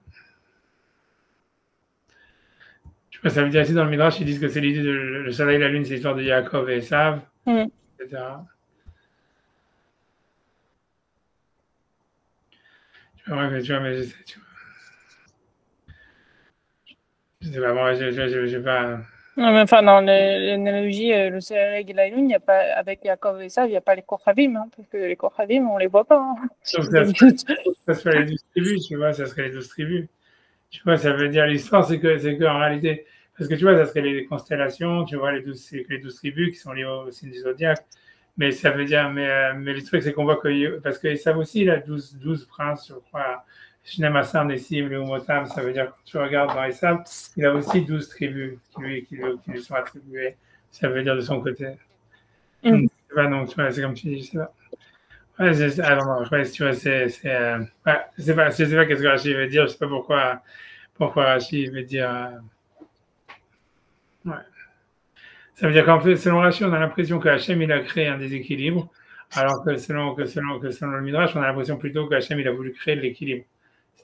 Tu vois, ça veut dire ici dans le midrash, ils disent que c'est l'idée de le soleil et la lune, c'est l'histoire de Yaakov et Esav, etc. Tu vois, mais je sais, tu vois. Je sais pas, moi, j'ai pas. Non, mais enfin, dans l'analogie, le soleil et la lune, il n'y a pas, avec Yaakov et ça, il n'y a pas les Kochavim, hein, parce que les Kochavim, on les voit pas. Hein. Donc, ça serait les 12 tribus, tu vois, ça serait les 12 tribus. Tu vois, ça veut dire l'histoire, c'est que en réalité, parce que tu vois, ça serait les constellations, tu vois, les 12 tribus qui sont liées au signe du zodiaque. Mais ça veut dire, mais le truc, c'est qu'on voit que, parce qu'ils savent aussi, il a 12 princes, je crois. Shinamasa, Nessim, Leumotam, ça veut dire, quand tu regardes dans Esav, il a aussi 12 tribus qui lui sont attribuées. Ça veut dire de son côté. Donc, tu vois, c'est comme tu dis, je sais pas. Ouais, alors, tu vois, ouais, je sais pas qu'est-ce que Rachid veut dire, je sais pas pourquoi Rachid veut dire, ouais. Ça veut dire qu'en fait, selon Rachid, on a l'impression que Hachem, il a créé un déséquilibre, alors que selon le Midrash, on a l'impression plutôt que Hachem, il a voulu créer l'équilibre.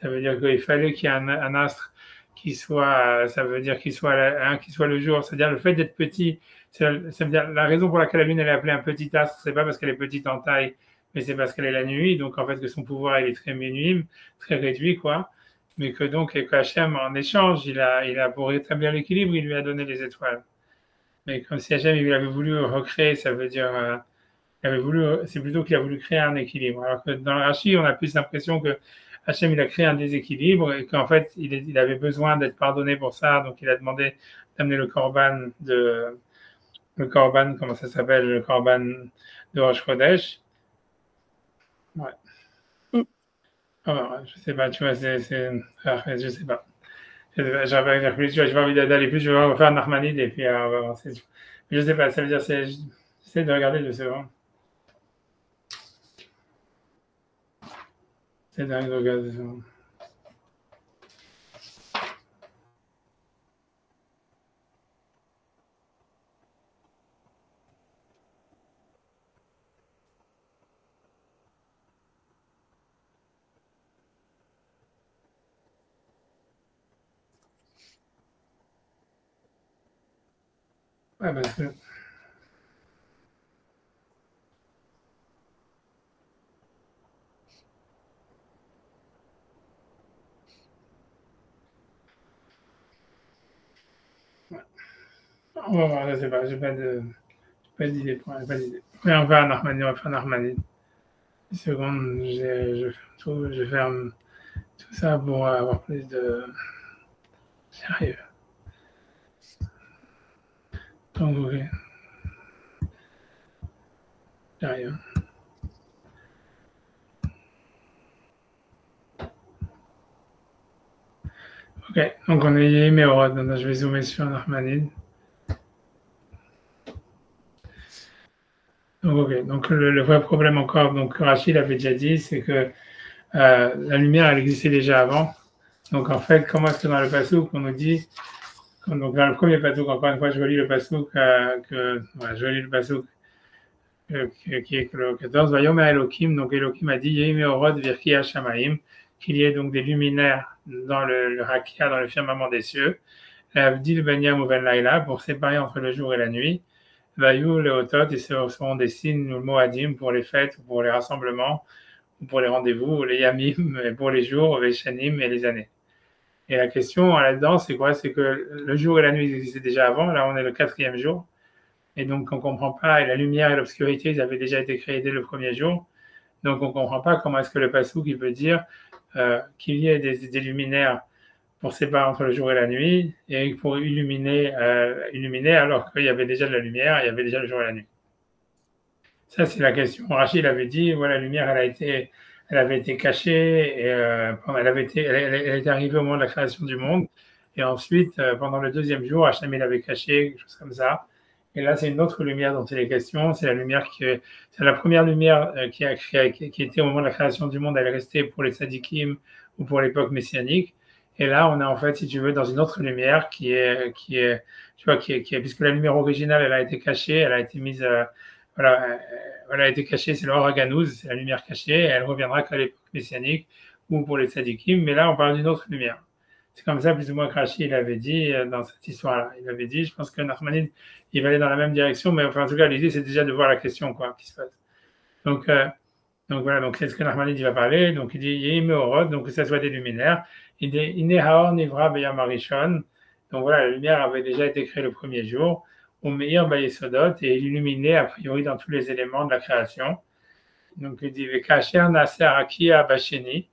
Ça veut dire qu'il fallait qu'il y ait un astre qui soit, ça veut dire qu'il soit le jour. C'est-à-dire le fait d'être petit, ça veut dire la raison pour laquelle la Lune elle est appelée un petit astre, c'est pas parce qu'elle est petite en taille, mais c'est parce qu'elle est la nuit. Donc en fait que son pouvoir il est très minime, très réduit quoi. Mais que donc Hachem en échange, il a pour rétablir l'équilibre, il lui a donné les étoiles. Mais comme si Hachem il avait voulu recréer, ça veut dire c'est plutôt qu'il a voulu créer un équilibre. Alors que dans le Rashi, on a plus l'impression que Hachem, il a créé un déséquilibre et qu'en fait, il avait besoin d'être pardonné pour ça. Donc, il a demandé d'amener le korban, comment ça s'appelle, le korban de Rosh Chodesh. Ouais. Alors, je sais pas, tu vois, je sais pas. J'aurais pas plus, j'ai pas envie d'aller plus, je vais faire Narmanide et puis on va avancer. Je sais pas, ça veut dire, j'essaie de regarder, je sais pas. J'essaie de regarder, je sais pas. Ouais, parce que. On va voir, je sais pas, j'ai pas d'idée pour pas d'idée. Mais on va faire Narmanide, on va faire Narmanide. Une seconde, je ferme tout, je ferme tout ça pour avoir plus de. J'arrive. Donc, ok. J'arrive. Ok, donc on est Yéméorod, donc je vais zoomer sur Narmanide. Donc, ok, donc le vrai problème encore, donc Rachid avait déjà dit, c'est que la lumière, elle existait déjà avant. Donc en fait, comment est-ce que dans le Passouk, on nous dit, donc dans le premier Passouk, encore une fois, je relis le Passouk, je relis le Passouk qui est le 14, Vayomer Elohim, donc Elohim a dit, Yéméorod Virki Hashamaim, qu'il y ait donc des luminaires dans le Rakia, dans le firmament des cieux, Avdil Benyam ou Ben Laila, pour séparer entre le jour et la nuit. Vayou, les Otot, ils seront des signes ou Moadim pour les fêtes, ou pour les rassemblements, ou pour les rendez-vous, ou les Yamim, et pour les jours, les Shanim et les années. Et la question là-dedans, c'est quoi? C'est que le jour et la nuit existaient déjà avant, là on est le 4e jour, et donc on ne comprend pas, et la lumière et l'obscurité, ils avaient déjà été créés dès le premier jour, donc on ne comprend pas comment est-ce que le Passouk, il peut dire qu'il y ait des luminaires pour séparer entre le jour et la nuit, et pour illuminer alors qu'il y avait déjà de la lumière, il y avait déjà le jour et la nuit. Ça, c'est la question. Rachid avait dit, voilà, la lumière, elle avait été cachée, et elle était arrivée au moment de la création du monde, et ensuite, pendant le 2e jour, Hachem, il avait caché, quelque chose comme ça. Et là, c'est une autre lumière dont il est question. C'est la lumière c'est la première lumière qui était au moment de la création du monde. Elle est restée pour les tzadikim ou pour l'époque messianique. Et là, on est en fait, si tu veux, dans une autre lumière tu vois, puisque la lumière originale, elle a été cachée, elle a été mise, voilà, elle a été cachée, c'est l'or Ganouz, c'est la lumière cachée, et elle reviendra qu'à l'époque messianique ou pour les tzadikim. Mais là, on parle d'une autre lumière. C'est comme ça, plus ou moins, que Rachid il avait dit dans cette histoire-là. Il avait dit, je pense que Nachmanide, il va aller dans la même direction, mais enfin, en tout cas, l'idée, c'est déjà de voir la question, quoi, qui se passe. Donc voilà, donc c'est ce que Nachmanide il va parler. Donc il dit, Yéméorod, donc que ça soit des luminaires. Il dit, Inehaor Nivra Beyam Arishon. Donc voilà, la lumière avait déjà été créée le premier jour. Au Meir Bayesodot, et illuminée, a priori, dans tous les éléments de la création. Donc il dit, Vekacher Naser Akia Basheni.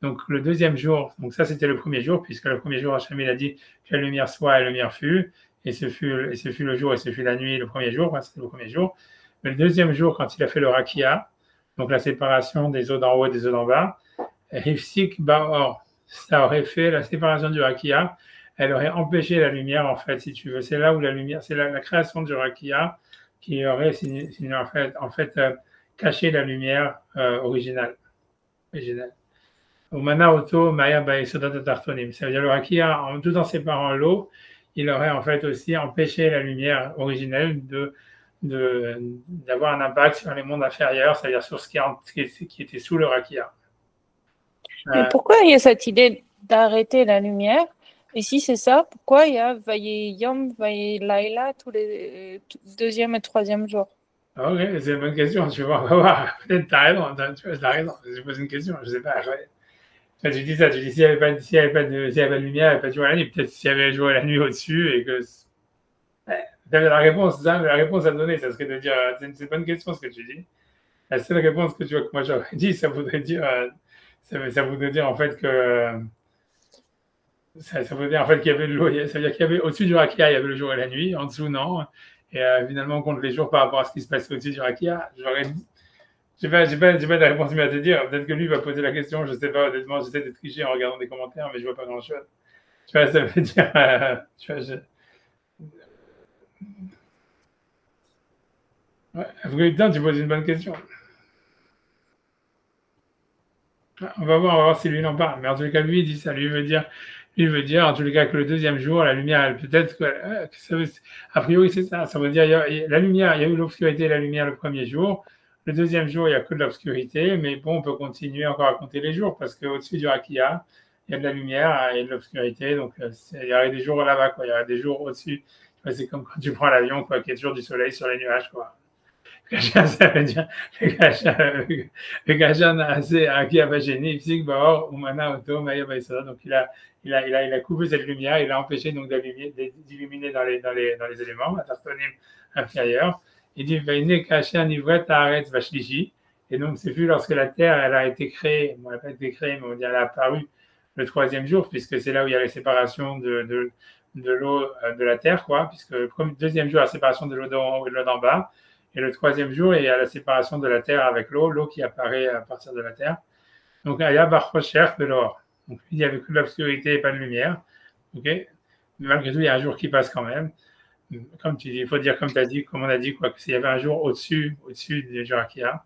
Donc le 2e jour, donc ça c'était le premier jour, puisque le premier jour, Hachem il a dit que la lumière soit et la lumière fut, et ce fut le jour et ce fut la nuit le premier jour, c'était le premier jour. Mais le 2e jour, quand il a fait le rakia, donc la séparation des eaux d'en haut et des eaux d'en bas, Hifsik Baor, ça aurait fait la séparation du rakia, elle aurait empêché la lumière en fait, si tu veux. C'est là où la lumière, c'est la création du rakia qui aurait en fait caché la lumière originale. Au mana auto maya baesodat tartonim. Ça veut dire le rakia, tout en séparant l'eau, il aurait en fait aussi empêché la lumière originelle d'avoir un impact sur les mondes inférieurs, c'est-à-dire sur ce qui était sous le rakia. Mais pourquoi il y a cette idée d'arrêter la lumière? Et si c'est ça, pourquoi il y a Vaye Yom, Vaye Laila tous les 2e et 3e jours? Ok, c'est une bonne question. Tu vas voir. Peut-être t'as raison. Tu as raison. Je pose une question. Je sais pas. Tu dis ça. Tu dis s'il n'y avait pas de lumière, il n'y avait pas de jour à la nuit. Peut-être s'il y avait le jour et la nuit au-dessus et que la réponse à donner, ça serait de dire c'est une bonne question ce que tu dis. La seule réponse que tu vois que moi j'aurais dit, ça voudrait dire en fait que ça voudrait dire en fait qu'il y avait de l'eau. Ça veut dire qu'il y avait au-dessus du rakia, il y avait le jour et la nuit. En dessous, non. Et finalement, on compte les jours par rapport à ce qui se passe au-dessus du rakia. J'ai pas de réponse à te dire. Peut-être que lui va poser la question. Je sais pas. Honnêtement, j'essaie de tricher en regardant des commentaires, mais je vois pas grand-chose. Tu vois, ça veut dire, tu vois, ouais, Afghanistan, tu poses une bonne question. On va voir si lui il en parle. Mais en tout cas, lui, il dit ça. Lui veut dire, en tous les cas, que le deuxième jour, la lumière, elle peut-être, a priori, c'est ça. Ça veut dire, la lumière, il y a eu l'obscurité et la lumière le premier jour. Le deuxième jour, il n'y a que de l'obscurité. Mais bon, on peut continuer encore à compter les jours parce qu'au-dessus du Rakia, il y a de la lumière et de l'obscurité. Donc, il y aurait des jours là-bas, quoi. Il y aurait des jours au-dessus. C'est comme quand tu prends l'avion, quoi, qu'il y a toujours du soleil sur les nuages, quoi. Ça veut dire le gachan assez qui a gêné physique bah ou mana auto mais donc il a coupé cette lumière, il a empêché donc d'illuminer dans les éléments atartonim inférieurs. Il dit veine caché un ivret arrête vachlichi et donc c'est vu lorsque la terre elle a été créée, bon, elle n'a pas été créée mais on dit elle a apparu le troisième jour puisque c'est là où il y a la séparation de l'eau de la terre quoi puisque le deuxième jour la séparation de l'eau d'en haut et de l'eau d'en bas. Et le troisième jour, il y a la séparation de la terre avec l'eau qui apparaît à partir de la terre. Donc, Aya Barchocher de l'or. Donc, il n'y avait que de l'obscurité et pas de lumière. Ok. Mais malgré tout, il y a un jour qui passe quand même. Comme tu dis, il faut dire comme tu as dit, comme on a dit, quoi, qu'il y avait un jour au-dessus du jour Akia.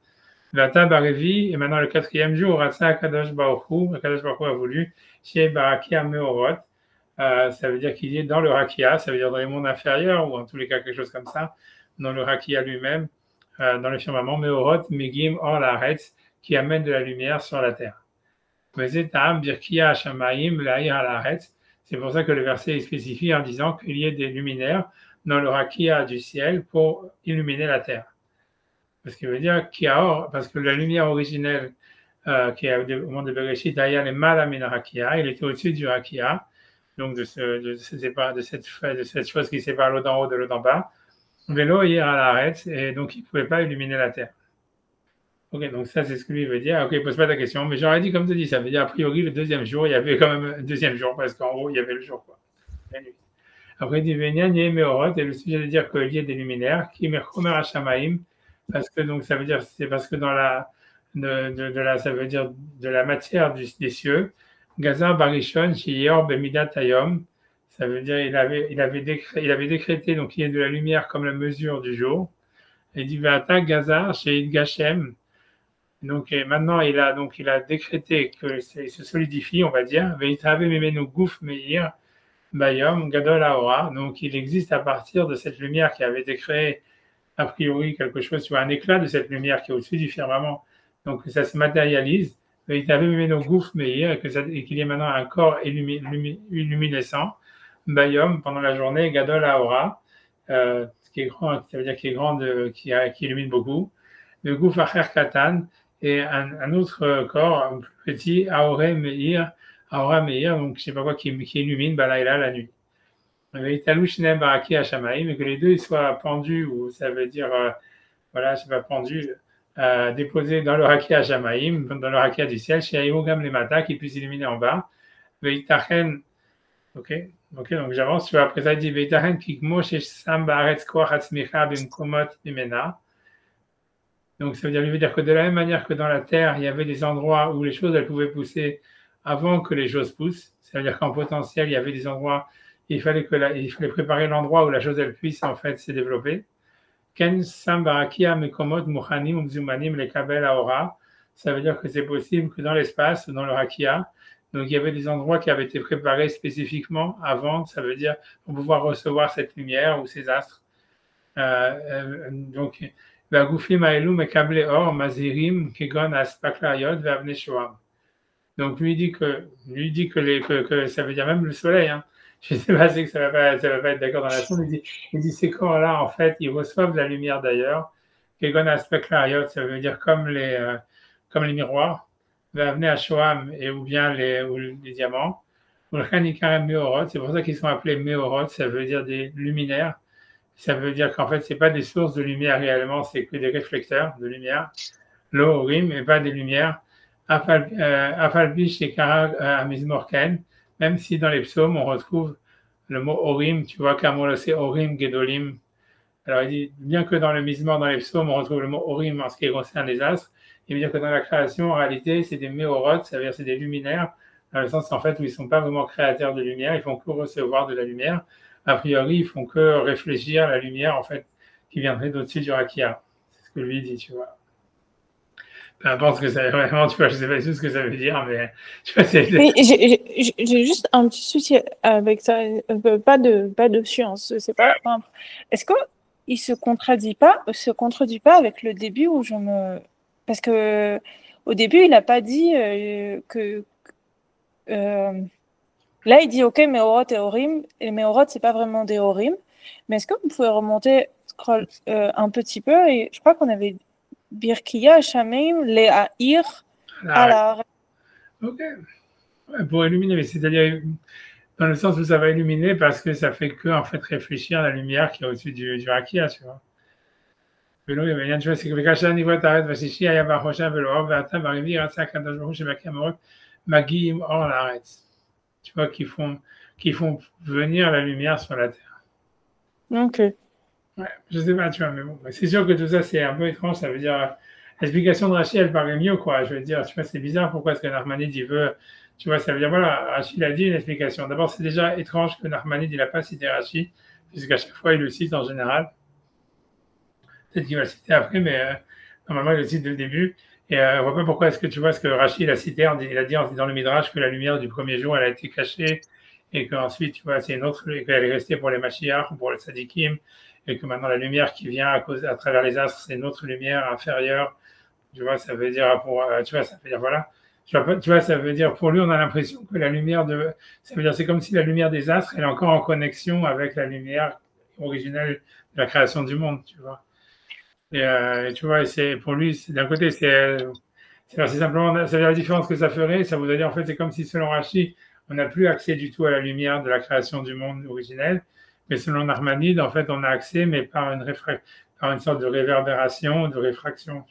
Vata Barevi, et maintenant le quatrième jour, Ratsa Kadosh Baruch Hu a voulu, Shie Barakia Meorot. Ça veut dire qu'il est dans le Rakia, ça veut dire dans les mondes inférieurs, ou en tous les cas quelque chose comme ça. Dans le Rakia lui-même, dans le firmament, Meorot, Megim, Or Laaretz, qui amène de la lumière sur la terre. C'est pour ça que le verset est spécifié en disant qu'il y ait des luminaires dans le Rakia du ciel pour illuminer la terre. Parce qu'il veut dire Kiaor, parce que la lumière originelle qui est au monde de Bereshit, il était au-dessus du Rakia, donc de cette chose qui sépare l'eau d'en haut de l'eau d'en bas. Vélo hier à l'arrêt et donc il ne pouvait pas illuminer la terre. Ok, donc ça c'est ce que lui veut dire. Ok, il ne pose pas ta question, mais j'aurais dit comme tu dis, ça veut dire a priori le deuxième jour, il y avait quand même un deuxième jour parce qu'en haut il y avait le jour quoi. Après il dit Vénian Meorot et le sujet de dire qu'il y a des luminaires qui Merchomer Hashamaim parce que donc ça veut dire c'est parce que dans ça veut dire de la matière des cieux Gazar Barishon Shiyor Bemidat Tayom. Ça veut dire il avait décrété donc il y a de la lumière comme la mesure du jour. Et dit Vata Gazar chez Gashem. Donc et maintenant il a décrété que se solidifie, on va dire. Veitave Memenu Gouf Meir Bayom Gadol Aora. Donc il existe à partir de cette lumière qui avait été créée a priori quelque chose sur un éclat de cette lumière qui est au-dessus du firmament. Donc ça se matérialise. Veitave Memenu Gouf Meir et qu'il y ait maintenant un corps luminescent. Bayom pendant la journée, Gadol Aora, qui est grand, ça veut dire qui est grande, qui illumine beaucoup. Le Gouf Acher Katan et un autre corps plus petit, Aora Meir, donc je sais pas quoi, qui illumine Balaïla la nuit. Et que les deux soient pendus, ou ça veut dire, voilà, je sais pas, pendus, déposés dans le Haki Hashamaim, dans le Haki du ciel, chez Ayogam les Mata, qui puissent illuminer en bas. Veitachen, ok, donc j'avance. Tu vois, après ça, il dit Veitachen kikmo chez Sam Baaretz Koach Hatzmicha Bimkomot Bimena. Donc ça veut dire que de la même manière que dans la terre, il y avait des endroits où les choses elles pouvaient pousser avant que les choses poussent. Ça veut dire qu'en potentiel, il y avait des endroits, il fallait préparer l'endroit où la chose elle puisse en fait se développer. Ken Sam Barakia Mekomot Muchanim Umzumanim le Kabel Aora. Ça veut dire que c'est possible que dans l'espace, dans le Rakia, donc il y avait des endroits qui avaient été préparés spécifiquement avant, ça veut dire pour pouvoir recevoir cette lumière ou ces astres. Donc, Vagufim Aelum Mekable Or Mazirim Kegon Aspaklayot Vavne Shoam. Donc lui dit que ça veut dire même le soleil. Hein. Je ne sais pas si ça va pas être d'accord dans la sonde. Il dit ces corps-là en fait ils reçoivent de la lumière d'ailleurs. Kegon Aspaklayot, ça veut dire comme les miroirs. Vavne Shoam et ou bien les diamants. C'est pour ça qu'ils sont appelés Meorot, ça veut dire des luminaires. Ça veut dire qu'en fait, ce n'est pas des sources de lumière réellement, c'est que des réflecteurs de lumière. L'Orim, et pas des lumières. Afalbish et Kara Amizmorken, même si dans les psaumes, on retrouve le mot Orim, tu vois, Kamolo, c'est Orim, Gedolim. Alors, il dit, bien que dans le Mizmor, dans les psaumes, on retrouve le mot Orim en ce qui concerne les astres, il veut dire que dans la création, en réalité, c'est des Meorot, ça veut dire c'est des luminaires dans le sens en fait où ils ne sont pas vraiment créateurs de lumière, ils font que recevoir de la lumière. A priori, ils font que réfléchir à la lumière en fait qui viendrait d'au-dessus du rakia. C'est ce que lui dit, tu vois. Peu importe ce que ça veut vraiment, tu vois, je ne sais pas du tout ce que ça veut dire, mais tu vois, c'est. J'ai juste un petit souci avec ça, pas de science, c'est pas. Enfin, est-ce qu'il se contredit pas avec le début où parce que au début il n'a pas dit que là il dit ok Meorot et Orim et Meorot c'est pas vraiment des Orim, mais est-ce que vous pouvez remonter scroll un petit peu et je crois qu'on avait Birkiya Shameim les Ahir à la. Ok. Ouais, pour illuminer, mais c'est-à-dire dans le sens où ça va illuminer parce que ça fait que en fait réfléchir à la lumière qui est au-dessus du rakia, tu vois. ולא בעניין של וכאשר הנבואת הארץ והשישי היה בחושן ולאור ועתה ברביעי רצה הקדוש ברוך הוא שבקי המורות מגיעים אור לארץ. Tu vois, qui font venir la lumière sur la terre. Ok. Ouais, je sais pas, tu vois, mais bon, c'est sûr que tout ça c'est un peu étrange, ça veut dire l'explication de Rachid elle paraît mieux, quoi. Je veux dire, tu vois, c'est bizarre pourquoi est-ce que Narmanide il veut, tu vois, ça veut dire voilà, Rachid a dit une explication. D'abord, c'est déjà étrange que Narmanide il n'a pas cité Rachid, puisqu'à chaque fois il le cite en général. Peut-être qu'il va le citer après, mais normalement, il le cite dès le début. Et on voit pas pourquoi est-ce que tu vois ce que Rachid a cité, il a dit dans le Midrash que la lumière du premier jour, elle a été cachée et qu'ensuite, tu vois, c'est une autre, qu'elle est restée pour les Mashiach ou pour les Tzadikim et que maintenant la lumière qui vient à travers les astres, c'est une autre lumière inférieure. Tu vois, ça veut dire tu vois, ça veut dire voilà. Tu vois, ça veut dire pour lui, on a l'impression que la lumière ça veut dire c'est comme si la lumière des astres, elle est encore en connexion avec la lumière originelle de la création du monde, tu vois. Et tu vois, c'est pour lui, d'un côté, c'est simplement, ça veut dire la différence que ça ferait. Ça voudrait dire, en fait, c'est comme si selon Rashi, on n'a plus accès du tout à la lumière de la création du monde originel. Mais selon Narmanide, en fait, on a accès, mais par une sorte de réverbération, de réfraction.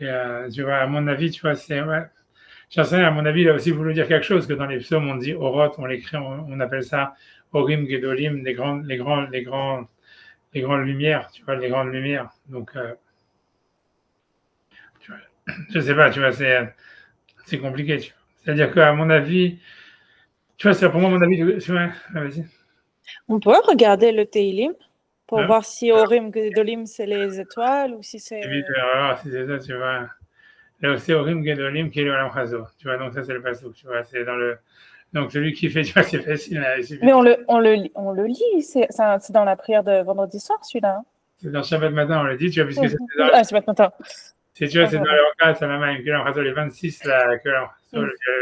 Et tu vois, à mon avis, tu vois, ouais. J'en sais rien, à mon avis, il a aussi voulu dire quelque chose, que dans les psaumes, on dit Oroth, on l'écrit, on appelle ça Orim Gedolim, les grandes lumières, tu vois, les grandes lumières. Donc, tu vois, je sais pas, tu vois, c'est compliqué, tu vois. C'est-à-dire qu'à mon avis, tu vois, c'est pour moi, mon avis, tu vois, vas-y. On peut regarder le Teilim pour voir si Orim Gedolim c'est les étoiles ou si c'est. Alors, si c'est ça, tu vois. Là, c'est Orim Gedolim qui est le Olam Chazo. Tu vois, donc ça, c'est le passage, tu vois, c'est dans le. Donc, celui qui fait, tu vois, c'est facile. Mais on le lit, c'est dans la prière de vendredi soir, celui-là. Hein. C'est dans Shabbat matin, on le dit, tu vois, puisque c'est dans. Ah, Shabbat matin. Tu vois, c'est dans le Rokat, ça m'a que l'Olam Chazo, les 26, la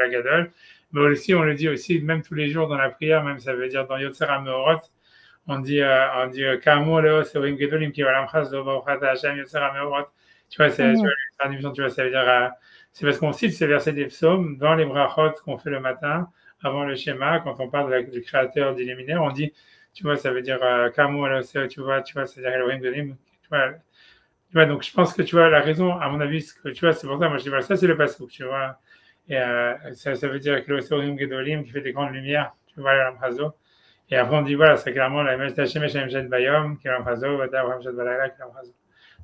Gadol. Mais aussi, on le dit aussi, même tous les jours dans la prière, même ça veut dire dans Yotzer HaMeorot, on dit Kamo Leo Seorim Gedolim qui va l'amphas de Baruchat Hashem Yotzer HaMeorot. Tu vois, tu vois, ça veut dire, c'est parce qu'on cite ces versets des psaumes dans les brachot qu'on fait le matin, avant le schéma, quand on parle du créateur des luminaires, on dit, tu vois, ça veut dire Kamo Leo Seo, tu vois, c'est-à-dire Elohim Gedolim, tu vois, donc je pense que tu vois la raison, à mon avis, tu vois, c'est pour ça, moi je dis, voilà, ça c'est le pasuk, tu vois. Et ça veut dire que le Seorim Gedolim qui fait des grandes lumières, tu vois, l'Amchazo. Et après on dit, voilà, c'est clairement la image d'Hachem Hashem Shed Bayom, qui est l'Amchazo, Vada Shed Balayla, qui est l'Amchazo.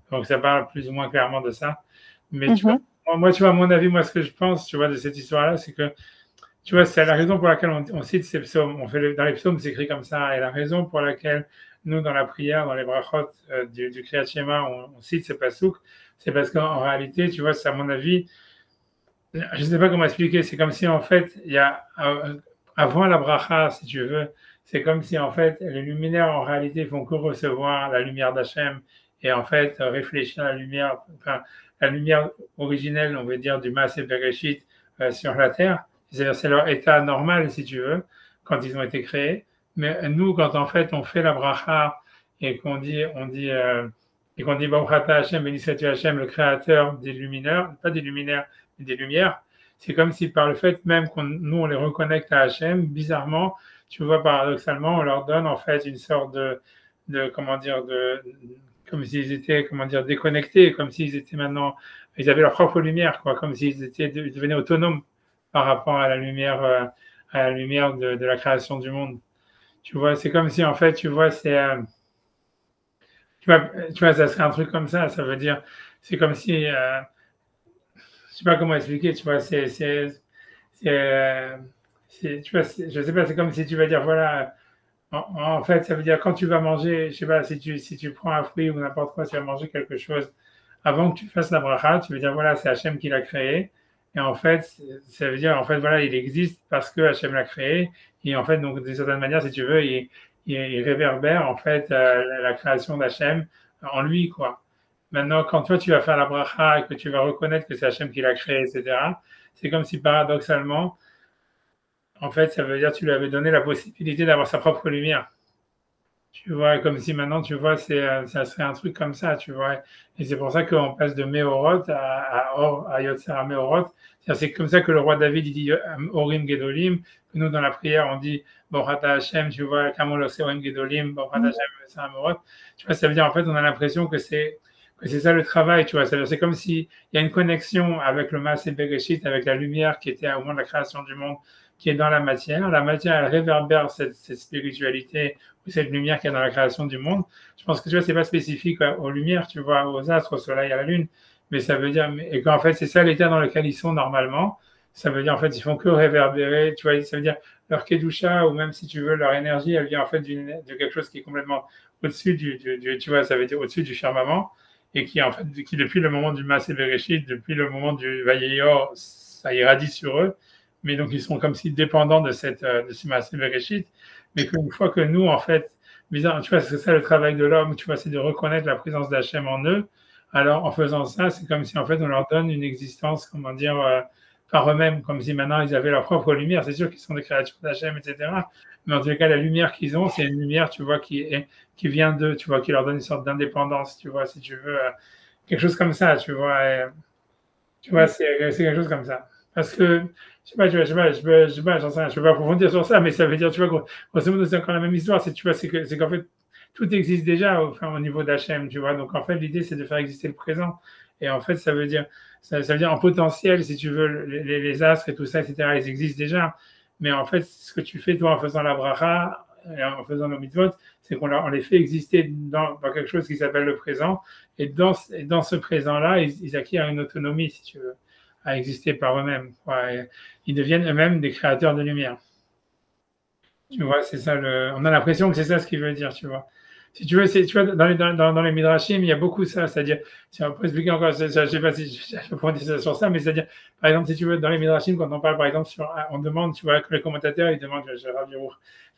Donc ça parle plus ou moins clairement de ça. Mais tu vois, moi, tu vois, à mon avis, moi, ce que je pense, tu vois, de cette histoire-là, c'est que, tu vois, c'est la raison pour laquelle on cite ces psaumes. Dans les psaumes, c'est écrit comme ça. Et la raison pour laquelle nous, dans la prière, dans les brachot du Kriyat Shema, on cite ces pasouks, c'est parce qu'en réalité, tu vois, c'est à mon avis, je ne sais pas comment expliquer. C'est comme si, en fait, il y a, avant la bracha, si tu veux, c'est comme si, en fait, les luminaires, en réalité, font que recevoir la lumière d'Hachem et, en fait, réfléchir à la lumière, enfin, la lumière originelle, on va dire, du Maaseh Bereshit sur la terre. C'est-à-dire, c'est leur état normal, si tu veux, quand ils ont été créés. Mais nous, quand, en fait, on fait la bracha et qu'on dit Baruch Ata Hashem, béni sois-tu Hashem, le créateur des luminaires, pas des luminaires, des lumières, c'est comme si par le fait même nous on les reconnecte à Hachem, bizarrement, tu vois, paradoxalement, on leur donne en fait une sorte comme s'ils étaient, déconnectés, comme s'ils étaient maintenant, ils avaient leur propre lumière, quoi, comme s'ils devenaient autonomes par rapport à la lumière, de la création du monde. Tu vois, c'est comme si en fait, tu vois, ça serait un truc comme ça veut dire, c'est comme si, je sais pas comment expliquer, tu vois, c'est tu vois, je sais pas, c'est comme si tu vas dire, voilà, en fait, ça veut dire quand tu vas manger, je sais pas, si tu prends un fruit ou n'importe quoi, tu vas manger quelque chose, avant que tu fasses la bracha, tu veux dire, voilà, c'est Hachem qui l'a créé. Et en fait, ça veut dire, en fait, voilà, il existe parce que Hachem l'a créé. Et en fait, donc, d'une certaine manière, si tu veux, il réverbère, en fait, la création d'Hachem en lui, quoi. Maintenant, quand toi, tu vas faire la bracha et que tu vas reconnaître que c'est Hachem qui l'a créé, etc., c'est comme si paradoxalement, en fait, ça veut dire que tu lui avais donné la possibilité d'avoir sa propre lumière. Tu vois, comme si maintenant, tu vois, ça serait un truc comme ça, tu vois. Et c'est pour ça qu'on passe de Méorot à Yotzer à Méorot. C'est comme ça que le roi David, il dit Orim Gedolim. Que nous, dans la prière, on dit Borata Hashem, tu vois, Kamol Orim Gedolim, Borata Hashem, c'est un Méorot. Tu vois, ça veut dire, en fait, on a l'impression que c'est ça le travail, tu vois. C'est comme s'il y a une connexion avec le Maaseh Bereshit, avec la lumière qui était au moment de la création du monde, qui est dans la matière. La matière, elle réverbère cette spiritualité ou cette lumière qui est dans la création du monde. Je pense que tu vois, c'est pas spécifique aux lumières, tu vois, aux astres, au soleil, à la lune, mais ça veut dire, et qu'en fait, c'est ça l'état dans lequel ils sont normalement. Ça veut dire, en fait, ils font que réverbérer, tu vois, ça veut dire leur kedusha, ou même si tu veux, leur énergie, elle vient en fait de quelque chose qui est complètement au-dessus tu vois, ça veut dire au-dessus du firmament, et qui, en fait, qui depuis le moment du Maaseh Bereshit, depuis le moment du Vayeyor, ça irradie sur eux, mais donc ils sont comme si dépendants de ce Maaseh Bereshit, mais qu'une fois que nous, en fait, tu vois, c'est ça le travail de l'homme, tu vois, c'est de reconnaître la présence d'Hachem en eux. Alors, en faisant ça, c'est comme si, en fait, on leur donne une existence, comment dire, par eux-mêmes, comme si maintenant ils avaient leur propre lumière. C'est sûr qu'ils sont des créatures d'Hachem, etc. Mais en tout cas, la lumière qu'ils ont, c'est une lumière, tu vois, qui vient d'eux, tu vois, qui leur donne une sorte d'indépendance, tu vois, si tu veux, quelque chose comme ça, tu vois. Tu vois, c'est quelque chose comme ça. Parce que, je sais pas, j'en sais rien, je peux pas approfondir sur ça, mais ça veut dire, tu vois, grosso modo, c'est encore la même histoire, tu vois, c'est qu'en fait, tout existe déjà au niveau d'Hachem, tu vois. Donc, en fait, l'idée, c'est de faire exister le présent. Et en fait, ça veut dire en potentiel, si tu veux, les astres et tout ça, etc., ils existent déjà. Mais en fait, ce que tu fais, toi, en faisant la bracha, et en faisant nos mitzvot, c'est qu'on les fait exister dans quelque chose qui s'appelle le présent. Et dans ce présent-là, ils acquièrent une autonomie, si tu veux, à exister par eux-mêmes. Ils deviennent eux-mêmes des créateurs de lumière. Tu vois, c'est ça on a l'impression que c'est ça ce qu'il veut dire, tu vois. Si tu veux, tu vois, dans les Midrashim, il y a beaucoup ça, c'est-à-dire, si on peut expliquer encore, je ne sais pas si je peux dire sur ça, mais c'est-à-dire, par exemple, si tu veux, dans les Midrashim, quand on parle, par exemple, on demande, tu vois, que les commentateurs, ils demandent, je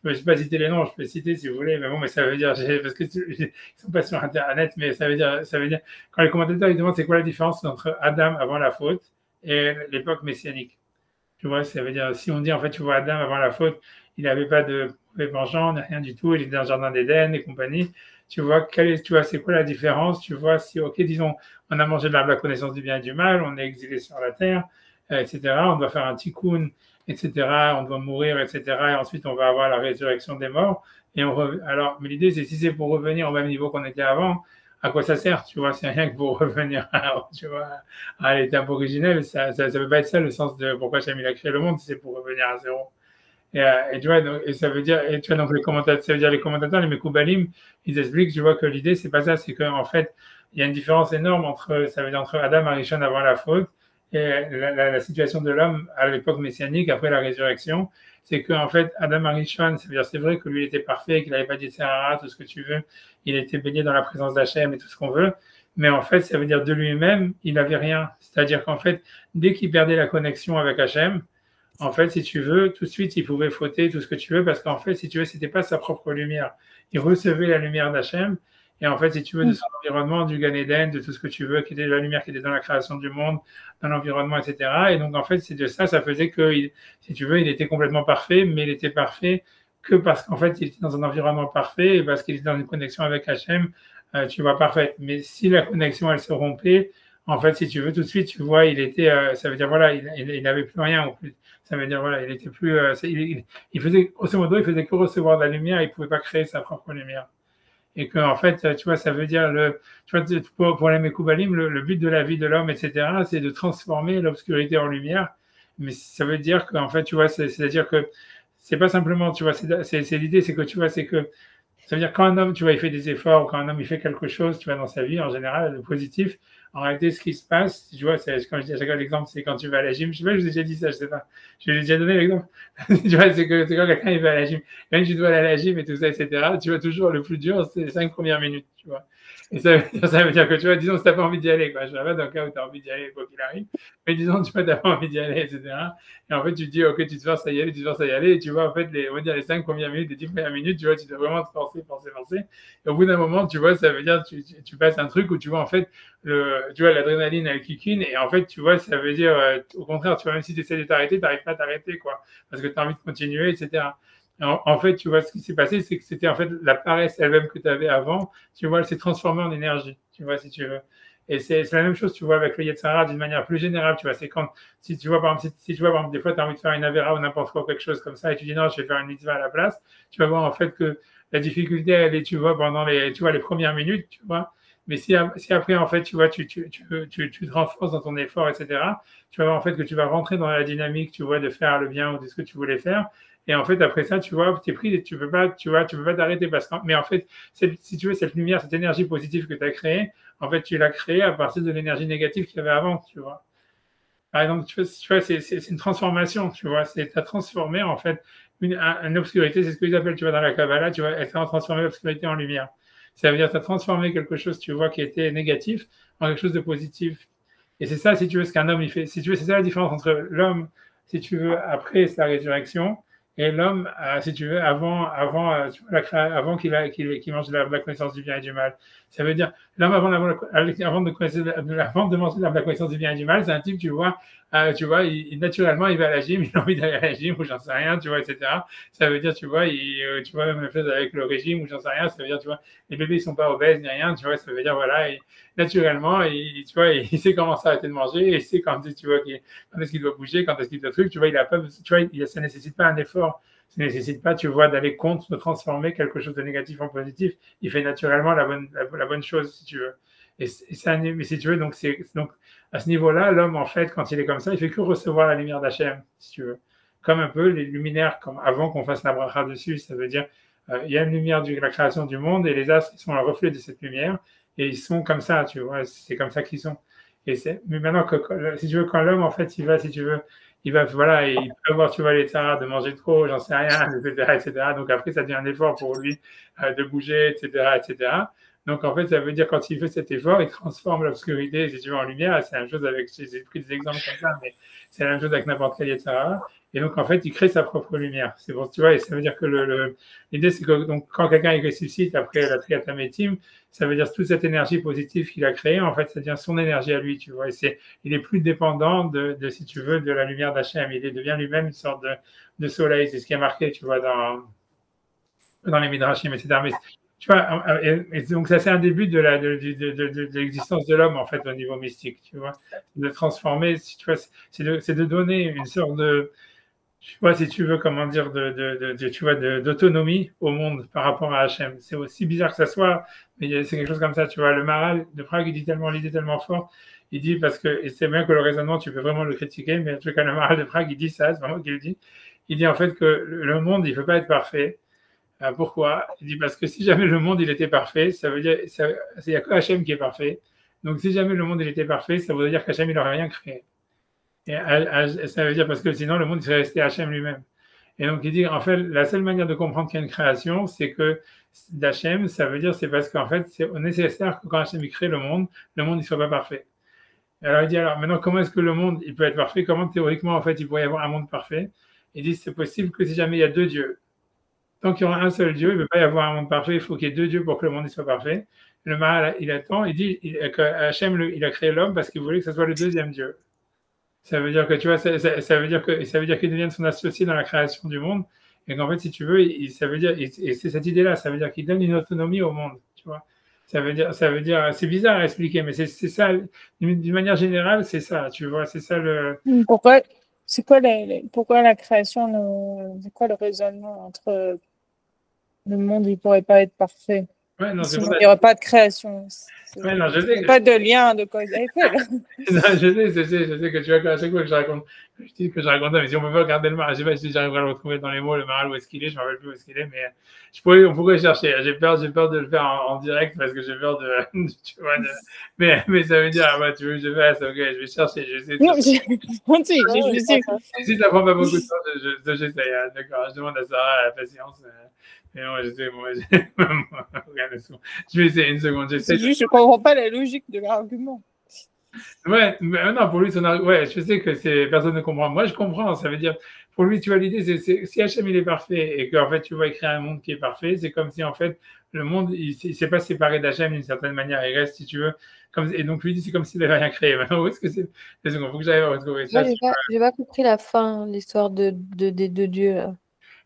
ne vais pas citer les noms, je peux citer si vous voulez, mais bon, mais ça veut dire, parce que ils sont pas sur Internet, mais ça veut dire, quand les commentateurs, ils demandent c'est quoi la différence entre Adam avant la faute et l'époque messianique. Tu vois, ça veut dire, si on dit, en fait, tu vois, Adam avant la faute, il n'avait pas de vengeance, rien du tout, il était dans le jardin d'Éden et compagnie. Tu vois, c'est quoi la différence? Tu vois, si, ok, disons, on a mangé de l'arbre de la connaissance du bien et du mal, on est exilé sur la terre, etc. On doit faire un tikkun, etc. On doit mourir, etc. Et ensuite, on va avoir la résurrection des morts. Alors, mais l'idée, c'est si c'est pour revenir au même niveau qu'on était avant, à quoi ça sert? Tu vois, c'est rien que pour revenir tu vois, à l'étape originelle. Ça peut pas être ça le sens de pourquoi Hachem a créé le monde, si c'est pour revenir à zéro. Et tu vois, donc, et ça veut dire, et tu vois, donc les commentateurs, ça veut dire les commentateurs, les Mekoubalim, ils expliquent, tu vois, que l'idée, c'est pas ça, c'est qu'en fait, il y a une différence énorme ça veut dire entre Adam et Arishon avant la faute et la situation de l'homme à l'époque messianique, après la résurrection. C'est qu'en fait, Adam Arishon, ça veut dire, c'est vrai que lui, il était parfait, qu'il n'avait pas dit Sarah, tout ce que tu veux, il était baigné dans la présence d'Hachem et tout ce qu'on veut. Mais en fait, ça veut dire de lui-même, il n'avait rien. C'est-à-dire qu'en fait, dès qu'il perdait la connexion avec Hachem, en fait, si tu veux, tout de suite, il pouvait fauter tout ce que tu veux, parce qu'en fait, si tu veux, c'était pas sa propre lumière. Il recevait la lumière d'Hachem, et en fait, si tu veux, de son environnement, du Gan Eden, de tout ce que tu veux, qui était la lumière qui était dans la création du monde, dans l'environnement, etc. Et donc, en fait, c'est de ça, ça faisait que, si tu veux, il était complètement parfait, mais il était parfait que parce qu'en fait, il était dans un environnement parfait, et parce qu'il était dans une connexion avec Hachem, tu vois, parfaite. Mais si la connexion, elle se rompait, en fait, si tu veux, tout de suite, tu vois, il était, ça veut dire, voilà, il n'avait plus rien en plus. Ça veut dire, voilà, il était plus, il faisait, grosso modo, il faisait que recevoir de la lumière, il pouvait pas créer sa propre lumière. Et que, en fait, tu vois, ça veut dire, tu vois, pour les Mekoubalim, le but de la vie de l'homme, etc., c'est de transformer l'obscurité en lumière. Mais ça veut dire qu'en fait, tu vois, c'est-à-dire que c'est pas simplement, tu vois, c'est l'idée, c'est que, tu vois, c'est que, ça veut dire quand un homme, tu vois, il fait des efforts, quand un homme, il fait quelque chose, tu vois, dans sa vie, en général, le positif, En réalité, ce qui se passe, tu vois, quand je dis à chaque fois l'exemple, c'est quand tu vas à la gym. Je sais pas, je vous ai déjà dit ça, je sais pas. Je vous ai déjà donné l'exemple. Tu vois, c'est quand quelqu'un il va à la gym. Même si tu dois aller à la gym et tout ça, etc., tu vois, toujours le plus dur, c'est les 5 premières minutes, tu vois. Et ça veut dire que, tu vois, disons, si t'as pas envie d'y aller, quoi. Je ne sais pas dans le cas où tu as envie d'y aller, quoi qu'il arrive. Mais disons, tu vois, t'as pas envie d'y aller, etc. Et en fait, tu te dis, OK, tu te forces à y aller, tu te forces à y aller. Et tu vois, en fait, on va dire les 5 premières minutes, les 10 premières minutes, tu vois, tu dois vraiment te forcer. Et au bout d'un moment, tu vois, ça veut dire, tu passes un truc où tu vois, en fait, tu vois, l'adrénaline, elle kick in. Et en fait, tu vois, ça veut dire, au contraire, tu vois, même si tu essaies de t'arrêter, tu n'arrives pas à t'arrêter, quoi. Parce que tu as envie de continuer, etc. En fait, tu vois, ce qui s'est passé, c'est que c'était en fait la paresse elle-même que tu avais avant, tu vois, elle s'est transformée en énergie, tu vois, si tu veux. Et c'est la même chose, tu vois, avec le Yetzirah d'une manière plus générale, tu vois. C'est quand, si tu vois, par exemple, si tu vois, par exemple, des fois, tu as envie de faire une Avera ou n'importe quoi, quelque chose comme ça, et tu dis non, je vais faire une mitzvah à la place, tu vas voir en fait que la difficulté, elle est, tu vois, pendant les premières minutes, tu vois. Mais si après, en fait, tu vois, tu te renforces dans ton effort, etc., tu vas voir en fait que tu vas rentrer dans la dynamique, tu vois, de faire le bien ou de ce que tu voulais faire. Et en fait, après ça, tu vois, t'es pris, tu peux pas, tu vois, tu peux pas t'arrêter mais en fait, si tu veux, cette lumière, cette énergie positive que tu as créée, en fait, tu l'as créée à partir de l'énergie négative qu'il y avait avant, tu vois. Par exemple, tu vois, c'est une transformation, tu vois, c'est à transformer, en fait, une obscurité, c'est ce qu'ils appellent, tu vois, dans la Kabbalah, tu vois, elle a transformé l'obscurité en lumière. Ça veut dire, tu as transformé quelque chose, tu vois, qui était négatif en quelque chose de positif. Et c'est ça, si tu veux, ce qu'un homme, il fait. Si tu veux, c'est ça la différence entre l'homme, si tu veux, après sa résurrection, et l'homme, si tu veux, tu vois, avant qu'il mange la connaissance du bien et du mal. Ça veut dire, l'homme avant de manger la connaissance du bien et du mal, c'est un type, tu vois, naturellement, il va à la gym, il a envie d'aller à la gym, ou j'en sais rien, tu vois, etc. Ça veut dire, tu vois, tu vois, même la chose avec le régime, ou j'en sais rien, ça veut dire, tu vois, les bébés, ils sont pas obèses, ni rien, tu vois, ça veut dire, voilà, naturellement, tu vois, il sait comment s'arrêter de manger, et il sait quand est-ce qu'il doit bouger, quand est-ce qu'il doit truc, tu vois, il a pas, tu vois, ça nécessite pas un effort, ça nécessite pas, tu vois, d'aller contre, de transformer quelque chose de négatif en positif. Il fait naturellement la bonne chose, si tu veux. Et ça, mais si tu veux, donc à ce niveau-là, l'homme, en fait, quand il est comme ça, il fait que recevoir la lumière d'Hachem, si tu veux. Comme un peu les luminaires, comme avant qu'on fasse la bracha dessus, ça veut dire, il y a une lumière de la création du monde, et les astres, ils sont le reflet de cette lumière, et ils sont comme ça, tu vois, c'est comme ça qu'ils sont. Mais maintenant, si tu veux, quand l'homme, en fait, il va, si tu veux, voilà, et il peut avoir, tu vois, l'état de manger trop, j'en sais rien, etc., etc. Donc après, ça devient un effort pour lui de bouger, etc., etc. Donc en fait, ça veut dire quand il fait cet effort, il transforme l'obscurité, si tu veux, en lumière. C'est la même chose avec, j'ai pris des exemples comme ça, mais c'est la même chose avec n'importe quel Yetzirah. Et donc en fait, il crée sa propre lumière. C'est bon, tu vois, et ça veut dire que l'idée, c'est que donc, quand quelqu'un il ressuscite après la Triatamétim, ça veut dire toute cette énergie positive qu'il a créée, en fait, ça devient son énergie à lui, tu vois. Il est plus dépendant si tu veux, de la lumière d'Hachem. Il devient lui-même une sorte de soleil. C'est ce qui est marqué, tu vois, dans les Midrashim, etc. Mais tu vois, et donc ça, c'est un début de l'existence de l'homme, en fait, au niveau mystique, tu vois. De transformer, tu vois, c'est de donner une sorte de, tu vois, si tu veux, comment dire, tu vois, d'autonomie au monde par rapport à Hachem. C'est aussi bizarre que ça soit, mais c'est quelque chose comme ça, tu vois. Le Maharal de Prague, il dit l'idée tellement forte, il dit parce que, et c'est bien que le raisonnement, tu peux vraiment le critiquer, mais en tout cas, le Maharal de Prague, il dit ça, c'est vraiment qu'il le dit. Il dit en fait que le monde, il ne peut pas être parfait. Pourquoi? Il dit parce que si jamais le monde, il était parfait, ça veut dire, il n'y a que Hachem qui est parfait. Donc, si jamais le monde, il était parfait, ça voudrait dire qu'Hachem, il n'aurait rien créé. Et ça veut dire parce que sinon, le monde il serait resté Hachem lui-même. Et donc, il dit, en fait, la seule manière de comprendre qu'il y a une création, c'est que d'Hachem, ça veut dire, c'est parce qu'en fait, c'est nécessaire que quand Hachem il crée le monde il ne soit pas parfait. Alors, il dit, alors, maintenant, comment est-ce que le monde, il peut être parfait? Comment, théoriquement, en fait, il pourrait y avoir un monde parfait? Il dit, c'est possible que si jamais il y a deux dieux, tant qu'il y aura un seul Dieu, il ne peut pas y avoir un monde parfait, il faut qu'il y ait deux dieux pour que le monde soit parfait. Le Maharal, il attend, il dit que Hachem, il a créé l'homme parce qu'il voulait que ce soit le deuxième Dieu. Ça veut dire que, tu vois, ça veut dire qu'il devienne son associé dans la création du monde. Et qu'en fait, si tu veux, ça veut dire, et c'est cette idée-là, ça veut dire qu'il donne une autonomie au monde, tu vois. Ça veut dire, c'est bizarre à expliquer, mais c'est ça, d'une manière générale, c'est ça, tu vois, c'est ça le. Pourquoi la création, c'est quoi le raisonnement entre le monde, il pourrait pas être parfait? Ouais, non, c'est Sinon, pour ça. il n'y aurait pas de création. Ouais, non, je Il sais n'y a pas de lien de cause à effet. non, je sais que tu vois, à chaque fois que je raconte, je dis que je raconte, mais si on peut pas regarder le maral, je sais pas si j'arriverai à le retrouver dans les mots, le maral où est-ce qu'il est, je me rappelle plus où est-ce qu'il est, mais on pourrait chercher. J'ai peur de le faire en direct parce que j'ai peur de, tu vois, mais ça veut dire, ah, bah, tu veux que je fasse, ok, je vais chercher, je vais essayer de Non, chercher. je sais. Si ça prend pas beaucoup de temps, j'essaye, hein, d'accord, je demande à Sarah la patience. Mais non, je sais, moi, regarde, je vais essayer une seconde, j'essaie. C'est juste, je ne comprends pas la logique de l'argument. Ouais, mais non, pour lui, ouais, je sais que personne ne comprend. Moi, je comprends. Ça veut dire, pour lui, tu vois, l'idée, si Hachem, il est parfait et qu'en fait, tu vois, il crée un monde qui est parfait, c'est comme si, en fait, le monde, il s'est pas séparé d'Hachem d'une certaine manière. Il reste, si tu veux, et donc, lui, c'est comme s'il n'avait rien créé. Maintenant, où est-ce que c'est? Il faut que j'aille retrouver ça. Moi, j'ai pas compris la fin, l'histoire des deux dieux, là.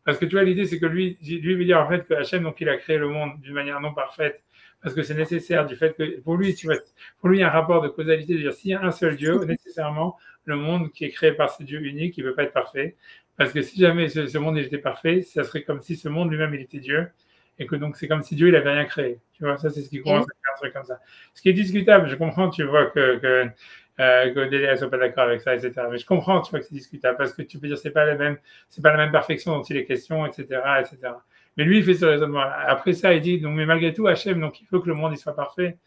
Parce que tu vois, l'idée, c'est que lui veut dire en fait que Hachem, donc, il a créé le monde d'une manière non parfaite, parce que c'est nécessaire du fait que, pour lui, tu vois, pour lui, il y a un rapport de causalité, de dire s'il y a un seul Dieu, nécessairement, le monde qui est créé par ce Dieu unique, il ne peut pas être parfait. Parce que si jamais ce monde il était parfait, ça serait comme si ce monde lui-même, il était Dieu, et que donc c'est comme si Dieu, il n'avait rien créé. Tu vois, ça, c'est ce qui commence à faire un truc comme ça. Ce qui est discutable, je comprends, tu vois, que Délia ne soit pas d'accord avec ça, etc. Mais je comprends, tu vois, que c'est discutable, parce que tu peux dire c'est pas la même perfection dont il est question, etc., etc. Mais lui, il fait ce raisonnement. Après ça, il dit, donc, mais malgré tout, Hachem, donc, il faut que le monde il soit parfait.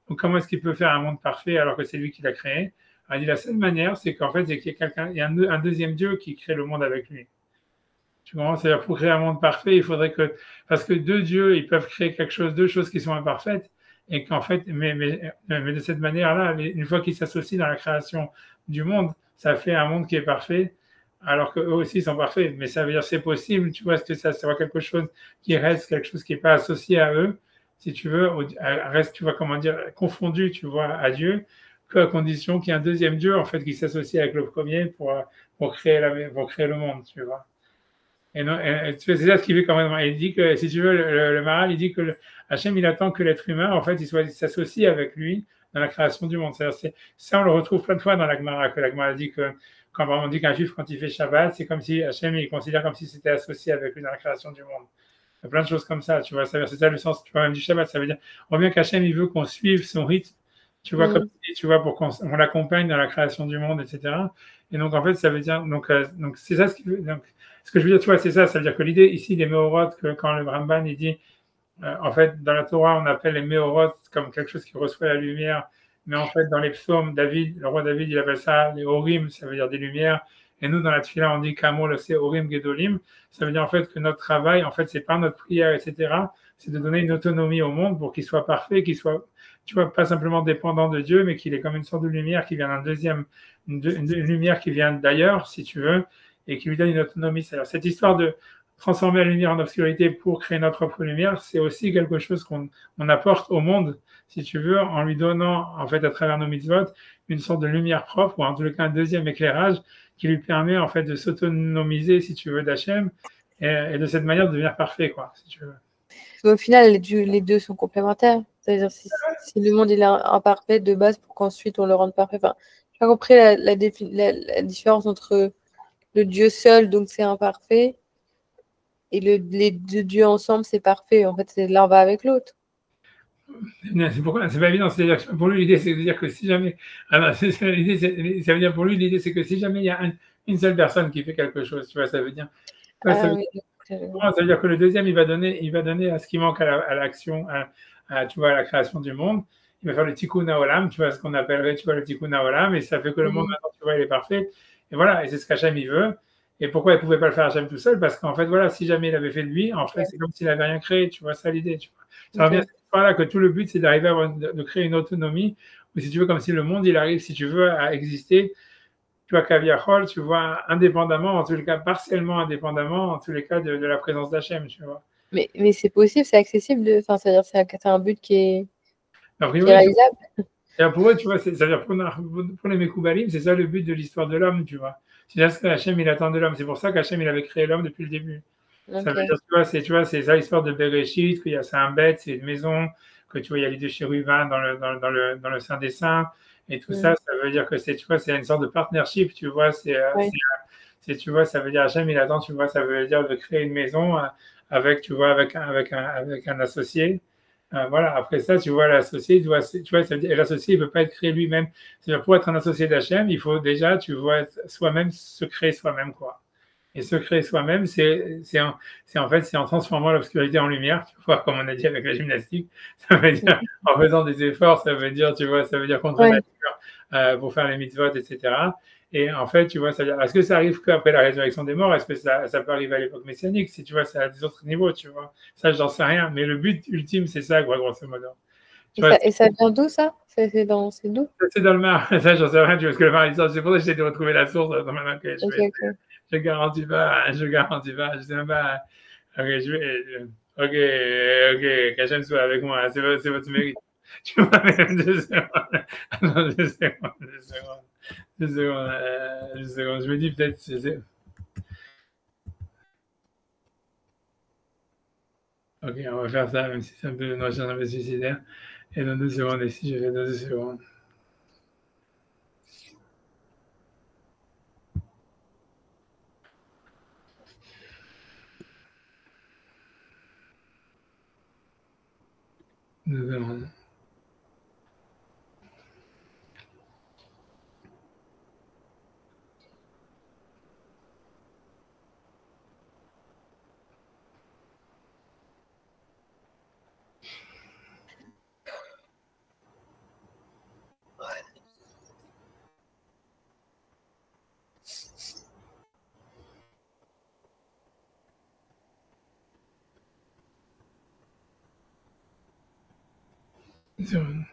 Donc, comment est-ce qu'il peut faire un monde parfait alors que c'est lui qui l'a créé? Alors, il dit, la seule manière, c'est qu'en fait, c'est qu'il y a il y a un deuxième Dieu qui crée le monde avec lui. Tu comprends? C'est-à-dire, pour créer un monde parfait, il faudrait parce que deux dieux, ils peuvent créer deux choses qui sont imparfaites, et qu'en fait, mais de cette manière-là, une fois qu'ils s'associent dans la création du monde, ça fait un monde qui est parfait, alors qu'eux aussi sont parfaits. Mais ça veut dire c'est possible, tu vois, est-ce que ça sera quelque chose qui reste, quelque chose qui n'est pas associé à eux, si tu veux, reste, tu vois, comment dire, confondu, tu vois, à Dieu, qu'à condition qu'il y ait un deuxième Dieu, en fait, qui s'associe avec le premier pour créer le monde, tu vois. Et non, c'est ça ce qu'il veut quand même. Il dit que, si tu veux, le Maral, il dit que Hachem, il attend que l'être humain, en fait, il s'associe avec lui dans la création du monde. Ça, on le retrouve plein de fois dans la Gemara, que la Gemara dit que, quand on dit qu'un juif, quand il fait Shabbat, c'est comme si Hachem, il considère comme si c'était associé avec lui dans la création du monde. Il y a plein de choses comme ça, tu vois. C'est ça le sens, tu vois, même du Shabbat. Ça veut dire, on voit bien qu'Hachem, il veut qu'on suive son rythme, tu vois, comme tu vois, pour qu'on l'accompagne dans la création du monde, etc. Et donc, en fait, ça veut dire, donc c'est ça ce qu'il veut. Donc, ce que je veux dire, tu vois, c'est ça. Ça veut dire que l'idée ici des Meorot, que quand le Ramban, il dit, en fait, dans la Torah, on appelle les Meorot comme quelque chose qui reçoit la lumière. Mais en fait, dans les psaumes, le roi David, il appelle ça les Orim, ça veut dire des lumières. Et nous, dans la Tfila, on dit Kamo, c'est Orim Gedolim. Ça veut dire en fait que notre travail, en fait, c'est pas notre prière, etc. C'est de donner une autonomie au monde pour qu'il soit parfait, qu'il soit, tu vois, pas simplement dépendant de Dieu, mais qu'il est comme une sorte de lumière qui vient d'un une lumière qui vient d'ailleurs, si tu veux, et qui lui donne une autonomie. C'est-à-dire, cette histoire de transformer la lumière en obscurité pour créer notre propre lumière, c'est aussi quelque chose qu'on apporte au monde, si tu veux, en lui donnant, en fait, à travers nos mitzvot, une sorte de lumière propre, ou en tout cas un deuxième éclairage qui lui permet, en fait, de s'autonomiser, si tu veux, d'Hachem, et de cette manière de devenir parfait, quoi, si tu veux. Au final, les deux sont complémentaires. C'est-à-dire, si le monde il est imparfait de base pour qu'ensuite on le rende parfait. Enfin, j'ai pas compris la différence entre le Dieu seul, donc c'est imparfait, et les deux dieux ensemble, c'est parfait. En fait, l'un va avec l'autre. C'est pourquoi c'est pas évident. C'est-à-dire que pour lui, l'idée, c'est de dire que si jamais. Alors, ça veut dire pour lui, l'idée, c'est que si jamais il y a une seule personne qui fait quelque chose, tu vois, ça veut dire. Ça veut dire que le deuxième, il va donner à ce qui manque à l'action, tu vois, à la création du monde. Il va faire le tikkun haolam, tu vois, ce qu'on appellerait, tu vois, le tikkun haolam, et ça fait que le monde, maintenant, tu vois, il est parfait. Et voilà, et c'est ce qu'Hachem, il veut. Et pourquoi il ne pouvait pas le faire Hachem tout seul? Parce qu'en fait, voilà, si jamais il avait fait de lui, en fait, c'est comme s'il n'avait rien créé, tu vois, ça l'idée, tu vois. Ça revient à cette fois-là que tout le but, c'est d'arriver de créer une autonomie, ou si tu veux, comme si le monde, il arrive, si tu veux, à exister, tu vois, Kaviachol, tu vois, indépendamment, en tous les cas, partiellement indépendamment, en tous les cas, de la présence d'Hachem, tu vois. Mais c'est possible, c'est accessible, enfin, c'est-à-dire c'est un but qui est priori, réalisable. Pour eux, tu vois, c'est-à-dire pour les Mekoubalim, c'est ça le but de l'histoire de l'homme, tu vois. C'est ce que Hachem, il attend de l'homme. C'est pour ça qu'Hachem, il avait créé l'homme depuis le début. Okay. Ça veut dire, tu vois, c'est ça l'histoire de Bereshit, qu'il y a c'est un bête, c'est une maison, que tu vois, il y a les deux chérubins dans le Saint des Saints, et tout ça, ça veut dire que c'est, tu vois, c'est une sorte de partnership, tu vois, tu vois, ça veut dire Hachem, il attend, tu vois, ça veut dire de créer une maison avec, tu vois, avec un associé. Voilà, après ça, tu vois, l'associé, tu vois, ça veut dire, l'associé, il ne peut pas être créé lui-même. C'est-à-dire, pour être un associé d'Hachem, il faut déjà, tu vois, soi-même se créer soi-même, quoi. Et se créer soi-même, en fait, c'est en transformant l'obscurité en lumière, tu vois, comme on a dit avec la gymnastique. Ça veut dire, en faisant des efforts, ça veut dire, tu vois, ça veut dire contre Ouais. nature, pour faire les mitzvot, etc. Et en fait, tu vois, c'est-à-dire, est-ce que ça arrive qu'après la résurrection des morts? Est-ce que ça peut arriver à l'époque messianique? Si tu vois, c'est à des autres niveaux, tu vois. Ça, j'en sais rien. Mais le but ultime, c'est ça, quoi, grosso modo. Tu vois, Et ça vient d'où ça? C'est d'où? c'est dans le Mar. Ça, j'en sais rien, tu vois, parce que le Mar, c'est pour ça que j'essaie de retrouver la source dans ma main que je Ok, fais. ok. Je garantis pas, je garantis pas, je sais même pas. Ok, ok, ok, qu'Hachem soit avec moi, c'est votre mérite. Tu vois, même 2 secondes. Attends, 2 secondes, 2 secondes, 2 secondes, 2 secondes. Je me dis peut-être, ok, on va faire ça, même si c'est un peu une recherche un peu suicidaire. Et dans 2 secondes, ici, je fais dans 2 secondes. Deux secondes. Deux secondes.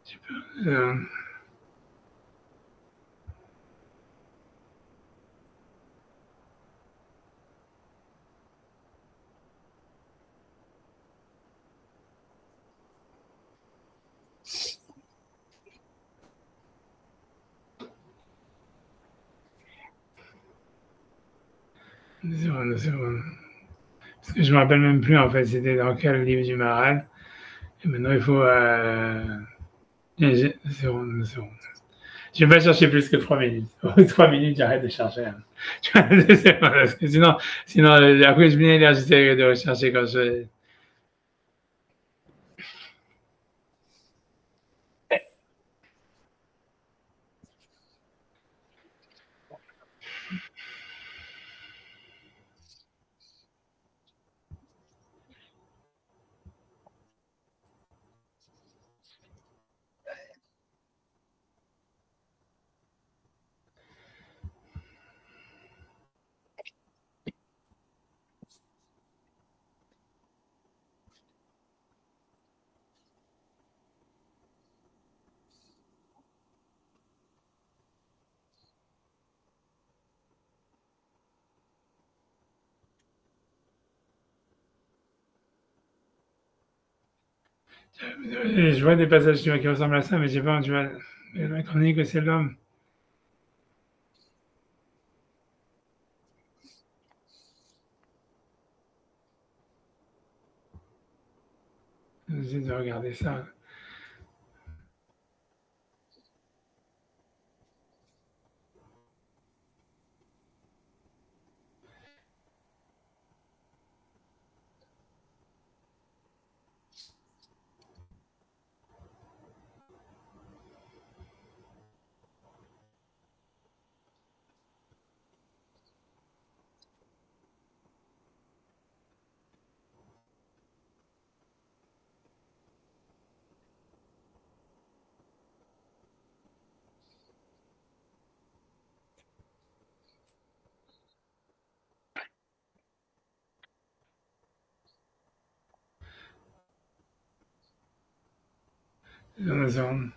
Super. Deux secondes, 2 secondes. Parce que je me rappelle même plus, en fait, c'était dans quel livre du Maral. Et maintenant, il faut. 2 secondes, 2 secondes. Je vais pas chercher plus que 3 minutes. 3 minutes, j'arrête de chercher, hein. Tu vois, parce que sinon, après, je viens là, j'essaie de rechercher quand je. Je vois des passages qui ressemblent à ça, mais j'ai pas, tu vois, la chronique, c'est l'homme. J'essaie de regarder ça. Deux secondes.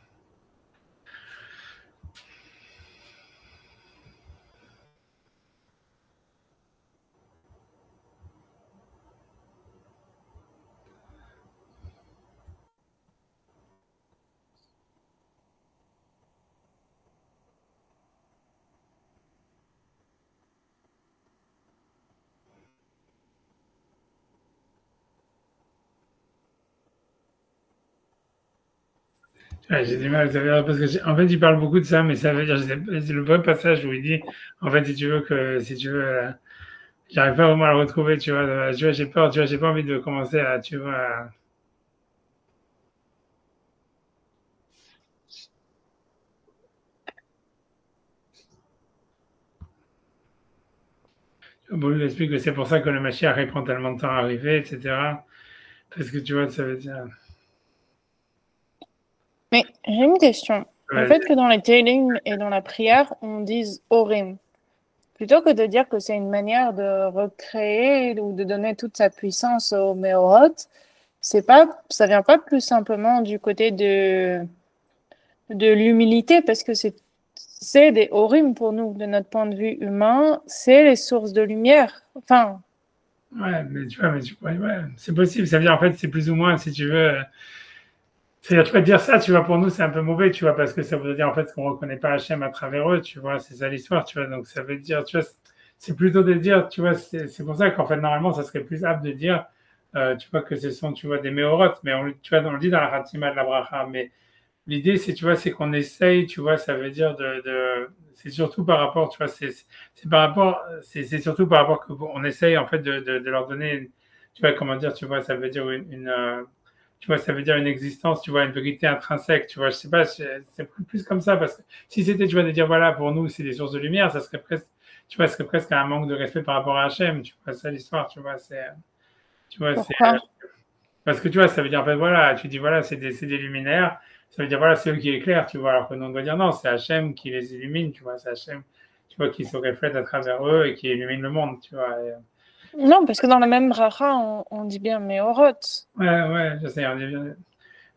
Ouais, j'ai du mal, ça veut dire, parce que en fait, il parle beaucoup de ça, mais ça veut dire, c'est le vrai passage où il dit, en fait, si tu veux, j'arrive pas vraiment à le retrouver, tu vois, j'ai peur, tu vois, j'ai pas envie de commencer à, tu vois, bon, il explique que c'est pour ça que le Mashiach il prend tellement de temps à arriver, etc. Parce que tu vois, ça veut dire, Mais j'ai une question. Le ouais, fait que dans les Télim et dans la prière, on dise Orim, plutôt que de dire que c'est une manière de recréer ou de donner toute sa puissance au Méorot, ça vient pas plus simplement du côté de l'humilité, parce que c'est des Orim pour nous, de notre point de vue humain, c'est les sources de lumière. Enfin, ouais, ouais, c'est possible, ça veut dire, en fait, c'est plus ou moins, si tu veux, c'est-à-dire, tu peux dire ça, tu vois, pour nous, c'est un peu mauvais, tu vois, parce que ça veut dire, en fait, qu'on reconnaît pas Hachem à travers eux, tu vois, c'est ça l'histoire, tu vois, donc ça veut dire, tu vois, c'est plutôt de dire, tu vois, c'est pour ça qu'en fait, normalement, ça serait plus apte de dire, tu vois, que ce sont, tu vois, des méorotes, mais tu vois, on le dit dans la Hatima de la Bracha, mais l'idée, c'est, tu vois, c'est qu'on essaye, tu vois, ça veut dire c'est surtout par rapport, tu vois, c'est par rapport, c'est surtout par rapport qu'on essaye, en fait, de leur donner, tu vois, comment dire, tu vois, ça veut dire tu vois, ça veut dire une existence, tu vois, une vérité intrinsèque, tu vois, je sais pas, c'est plus comme ça, parce que si c'était, tu vois, de dire, voilà, pour nous, c'est des sources de lumière, ça serait presque, tu vois, ce serait presque un manque de respect par rapport à Hachem, tu vois, ça l'histoire, tu vois, pourquoi? parce que tu vois, ça veut dire, en fait, voilà, tu dis, voilà, c'est des luminaires, ça veut dire, voilà, c'est eux qui éclairent, tu vois, alors que nous, on doit dire, non, c'est Hachem qui les illumine, tu vois, c'est Hachem, tu vois, qui se reflète à travers eux et qui illumine le monde, tu vois. Non, parce que dans la même bracha, on dit bien Méorot. Ouais, je sais, on est bien.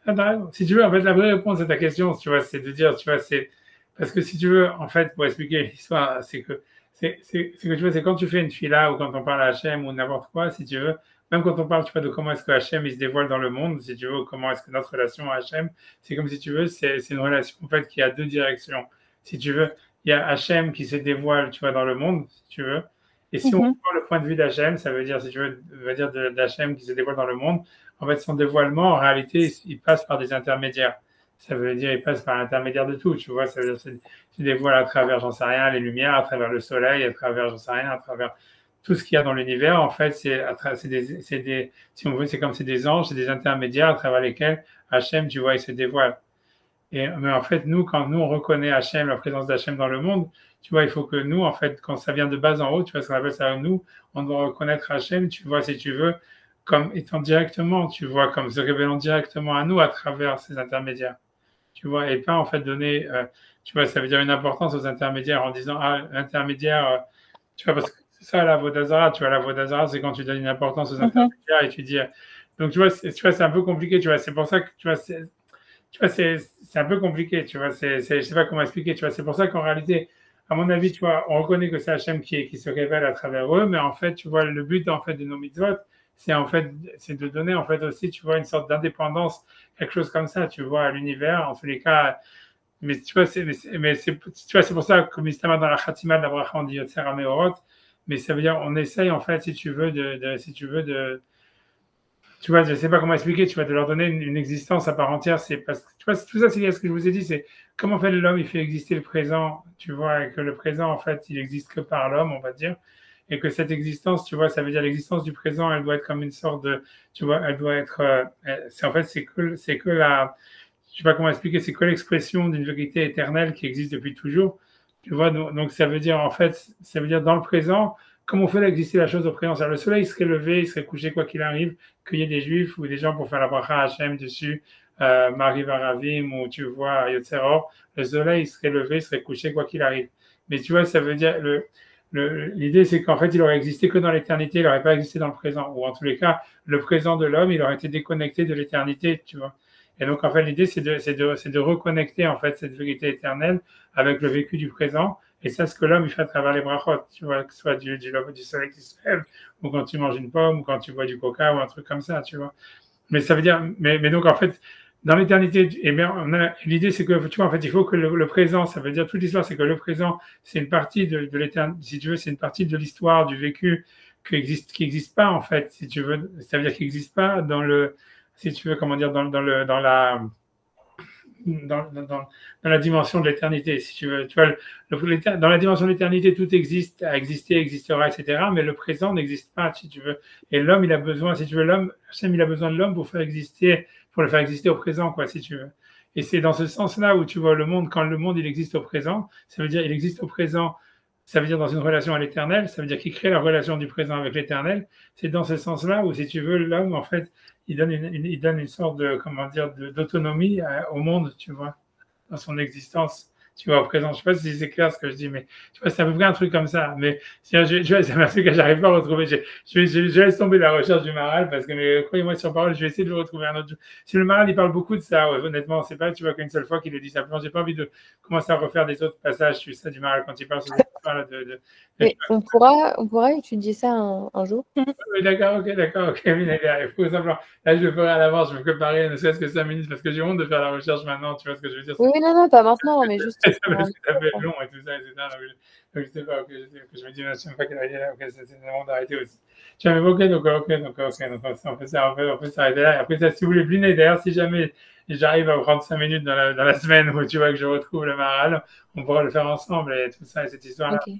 Ah, t'as raison. Si tu veux, en fait, la vraie réponse à ta question, tu vois, c'est de dire, tu vois, c'est parce que si tu veux, en fait, pour expliquer l'histoire, c'est que tu vois, c'est quand tu fais une fila ou quand on parle à Hachem ou n'importe quoi, si tu veux, même quand on parle, tu vois, de comment est-ce que Hachem il se dévoile dans le monde, si tu veux, ou comment est-ce que notre relation à Hachem, c'est comme si tu veux, c'est une relation en fait qui a deux directions. Si tu veux, il y a Hachem qui se dévoile, tu vois, dans le monde, si tu veux. Et si on Mhm, prend le point de vue d'Hachem, ça veut dire, si tu veux, on va dire d'Hachem qui se dévoile dans le monde, en fait, son dévoilement, en réalité, il passe par des intermédiaires. Ça veut dire, il passe par l'intermédiaire de tout, tu vois. Ça veut dire, tu dévoiles à travers, j'en sais rien, les lumières, à travers le soleil, à travers, j'en sais rien, à travers tout ce qu'il y a dans l'univers. En fait, si on veut, c'est comme c'est des anges, c'est des intermédiaires à travers lesquels Hachem, tu vois, il se dévoile. Mais en fait, nous, quand nous, on reconnaît Hachem, la présence d'Hachem dans le monde, tu vois, il faut que nous, en fait, quand ça vient de bas en haut, tu vois, ce qu'on appelle ça nous, on doit reconnaître Hachem, tu vois, si tu veux, comme étant directement, tu vois, comme se révélant directement à nous à travers ces intermédiaires, tu vois, et pas en fait donner, tu vois, ça veut dire une importance aux intermédiaires en disant, ah, l'intermédiaire, tu vois, parce que c'est ça la Vodazara, tu vois, la Vodazara, c'est quand tu donnes une importance aux mhm. intermédiaires et tu dis, donc tu vois, c'est un peu compliqué, tu vois, c'est pour ça que, tu vois, c'est un peu compliqué, tu vois, je sais pas comment expliquer, tu vois, c'est pour ça qu'en réalité, à mon avis, tu vois, on reconnaît que c'est Hachem qui se révèle à travers eux, mais en fait, tu vois, le but, en fait, de nos mitzvot, c'est de donner, en fait, aussi, tu vois, une sorte d'indépendance, quelque chose comme ça, tu vois, à l'univers, en tous les cas, mais tu vois, tu vois, c'est pour ça, comme justement dans la Khatima de la Bracha, on dit Yotzer HaMeorot, mais ça veut dire, on essaye, en fait, si tu veux, si tu veux, tu vois, je ne sais pas comment expliquer, tu vois, de leur donner une existence à part entière, c'est parce que, tu vois, tout ça, c'est ce que je vous ai dit, c'est comment fait l'homme, il fait exister le présent, tu vois, et que le présent, en fait, il existe que par l'homme, on va dire, et que cette existence, tu vois, ça veut dire l'existence du présent, elle doit être comme une sorte de, tu vois, elle doit être, c'est en fait, c'est que la, je sais pas comment expliquer, c'est que l'expression d'une vérité éternelle qui existe depuis toujours, tu vois, donc ça veut dire, en fait, ça veut dire dans le présent, comment on fait exister la chose au présent. C'est-à-dire, le soleil serait levé, il serait couché quoi qu'il arrive, qu'il y ait des juifs ou des gens pour faire la bracha à Hachem dessus, Marie Varavim ou tu vois, Yotzeror, le soleil serait levé, il serait couché quoi qu'il arrive. Mais tu vois, ça veut dire, l'idée c'est qu'en fait, il aurait existé que dans l'éternité, il n'aurait pas existé dans le présent. Ou en tous les cas, le présent de l'homme, il aurait été déconnecté de l'éternité, tu vois. Et donc, en fait, l'idée, c'est de reconnecter, en fait, cette vérité éternelle avec le vécu du présent. Et ça, ce que l'homme, il fait à travers les brachot, tu vois, que ce soit du soleil qui se lève, ou quand tu manges une pomme, ou quand tu bois du coca, ou un truc comme ça, tu vois. Mais ça veut dire, mais donc, en fait, dans l'éternité, eh bien, l'idée, c'est que, tu vois, en fait, il faut que le présent, ça veut dire, toute l'histoire, c'est que le présent, c'est une partie de l'éternité, si tu veux, c'est une partie de l'histoire, du vécu, qui existe pas, en fait, si tu veux. Ça veut dire qu'il n'existe pas dans le, si tu veux, comment dire, dans la, dans la dimension de l'éternité, si tu veux. Tu vois, dans la dimension de l'éternité, tout existe, a existé, existera, etc. Mais le présent n'existe pas, si tu veux. Et l'homme, il a besoin, si tu veux, Hachem, il a besoin de l'homme pour le faire exister au présent, quoi, si tu veux. Et c'est dans ce sens-là où tu vois le monde, quand le monde, il existe au présent, ça veut dire il existe au présent, ça veut dire dans une relation à l'éternel, ça veut dire qu'il crée la relation du présent avec l'éternel. C'est dans ce sens-là où, si tu veux, l'homme, en fait, il donne une sorte de, comment dire, d'autonomie au monde, tu vois, dans son existence, tu vois, au présent. Je ne sais pas si c'est clair ce que je dis, mais tu vois, c'est à peu près un truc comme ça. Mais c'est un truc que j'arrive pas à retrouver. Je laisse tomber la recherche du Maral parce que, mais croyez-moi sur parole, je vais essayer de le retrouver un autre jour. Si le Maral, il parle beaucoup de ça, honnêtement, c'est pas, tu vois, qu'une seule fois qu'il le dit simplement. J'ai pas envie de commencer à refaire des autres passages, tu sais, du Maral quand il parle sur Mais on pourra étudier ça un jour. Oui, d'accord, ok. Oui, il faut simplement. Là, je le ferai à l'avance, je vais me préparer ne serait-ce que 5 minutes parce que j'ai honte de faire la recherche maintenant, tu vois ce que je veux dire? Oui, non, pas maintenant, mais juste. Parce que ça fait long et tout ça, etc. Donc, je sais pas, je me dis, la prochaine fois qu'elle va dire, ok, c'est le moment d'arrêter aussi. Tu vois, mais ok, donc, on peut s'arrêter là. Et après, ça, si vous voulez bliner, d'ailleurs, si jamais j'arrive à prendre 5 minutes dans la semaine où tu vois que je retrouve le Maral, on pourra le faire ensemble et tout ça, et cette histoire-là. Ok.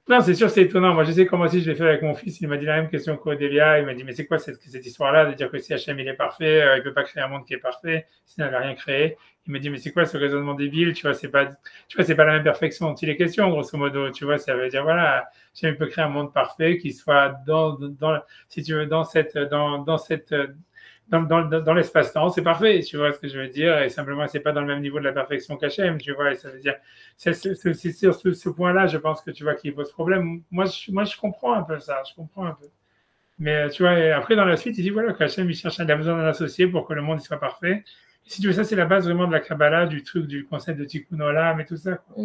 Non, c'est sûr, c'est étonnant. Moi, je sais comment aussi je l'ai fait avec mon fils. Il m'a dit la même question qu'Odélia. Il m'a dit, mais c'est quoi cette histoire-là de dire que si Hachem, il est parfait, il ne peut pas créer un monde qui est parfait, s'il n'avait rien créé. Il m'a dit, mais c'est quoi ce raisonnement débile? Tu vois, c'est pas la même perfection dont il est question, grosso modo. Tu vois, ça veut dire, voilà, Hachem peut créer un monde parfait qui soit si tu veux, dans l'espace-temps, c'est parfait, tu vois ce que je veux dire, et simplement, c'est pas dans le même niveau de la perfection qu'Hachem, tu vois, et ça veut dire, c'est sur ce point-là, je pense que tu vois qu'il pose problème. Moi, je comprends un peu ça, je comprends un peu. Mais tu vois, et après, dans la suite, il dit, voilà, qu'Hachem, il a besoin d'un associé pour que le monde il soit parfait. Et si tu veux, ça, c'est la base vraiment de la Kabbalah, du concept de Tikkun Olam et tout ça, quoi.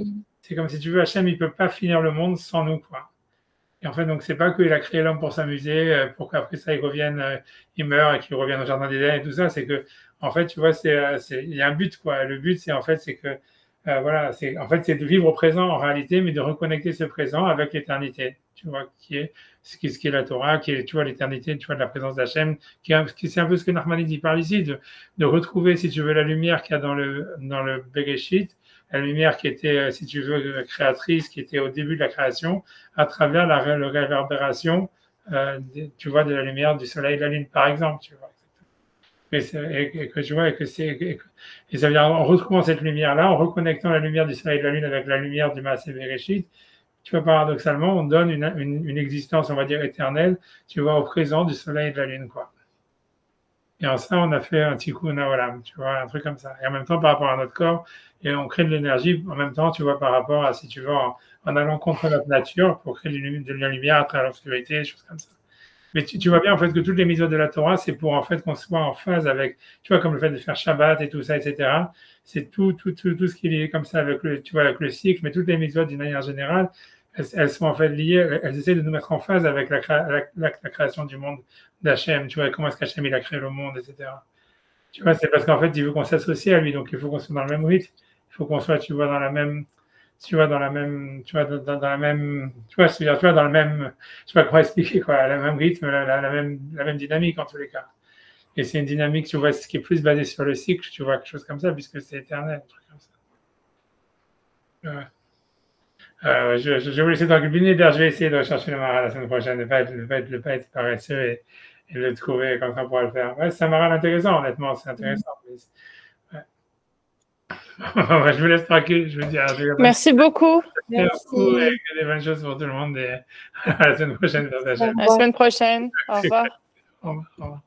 C'est comme si tu veux, Hachem, il peut pas finir le monde sans nous, quoi. Et en fait, donc, c'est pas qu'il a créé l'homme pour s'amuser, pour qu'après ça, il revienne, il meurt et qu'il revienne au jardin d'Éden et tout ça. C'est que, en fait, tu vois, il y a un but, quoi. Le but, c'est que, voilà, c'est de vivre au présent en réalité, mais de reconnecter ce présent avec l'éternité, tu vois, qui est ce qui est la Torah, qui est, tu vois, l'éternité, tu vois, de la présence d'Hachem, c'est un peu ce que Nachmanides parle ici, de retrouver, si tu veux, la lumière qu'il y a dans le Bereshit, la lumière qui était, si tu veux, créatrice, qui était au début de la création, à travers la réverbération, tu vois, de la lumière du soleil et de la lune, par exemple, tu vois. Et que tu vois, et ça veut dire, en retrouvant cette lumière-là, en reconnectant la lumière du soleil et de la lune avec la lumière du Maaseh Bereshit, tu vois, paradoxalement, on donne une existence, on va dire, éternelle, tu vois, au présent du soleil et de la lune, quoi. Et en ça, on a fait un tikkun olam, tu vois, un truc comme ça. Et en même temps, par rapport à notre corps, et on crée de l'énergie, en même temps, tu vois, par rapport à, si tu veux, en allant contre notre nature pour créer de la lumière à travers l'obscurité, des choses comme ça. Mais tu vois bien, en fait, que toutes les mitzvot de la Torah, c'est pour, en fait, qu'on soit en phase avec, tu vois, comme le fait de faire Shabbat et tout ça, etc. C'est tout ce qui est comme ça avec avec le cycle, mais toutes les mitzvot d'une manière générale, elles sont en fait liées, elles essaient de nous mettre en phase avec la création du monde d'Hachem, tu vois, comment est-ce qu'Hachem, il a créé le monde, etc. Tu vois, c'est parce qu'en fait, il veut qu'on s'associe à lui, donc il faut qu'on soit dans le même rythme, il faut qu'on soit, tu vois, dans la même, tu vois, dans la même, tu vois, dans la même, tu vois, tu vois, dans le même, je sais pas comment expliquer, quoi, le même rythme, la même dynamique en tous les cas. Et c'est une dynamique, tu vois, ce qui est plus basé sur le cycle, tu vois, quelque chose comme ça, puisque c'est éternel, un truc comme ça. Ouais. Je vais vous laisser dans le cabinet. D'ailleurs, je vais essayer de rechercher le Maral la semaine prochaine, ne pas être paresseux et le trouver comme ça on pourra le faire. Ouais, c'est un Maral intéressant, honnêtement, c'est intéressant. Ouais. Je vous laisse tranquille, je vous dis Merci beaucoup. Merci. Et des bonnes choses pour tout le monde et à la semaine prochaine. À la semaine prochaine. Au revoir. Au revoir.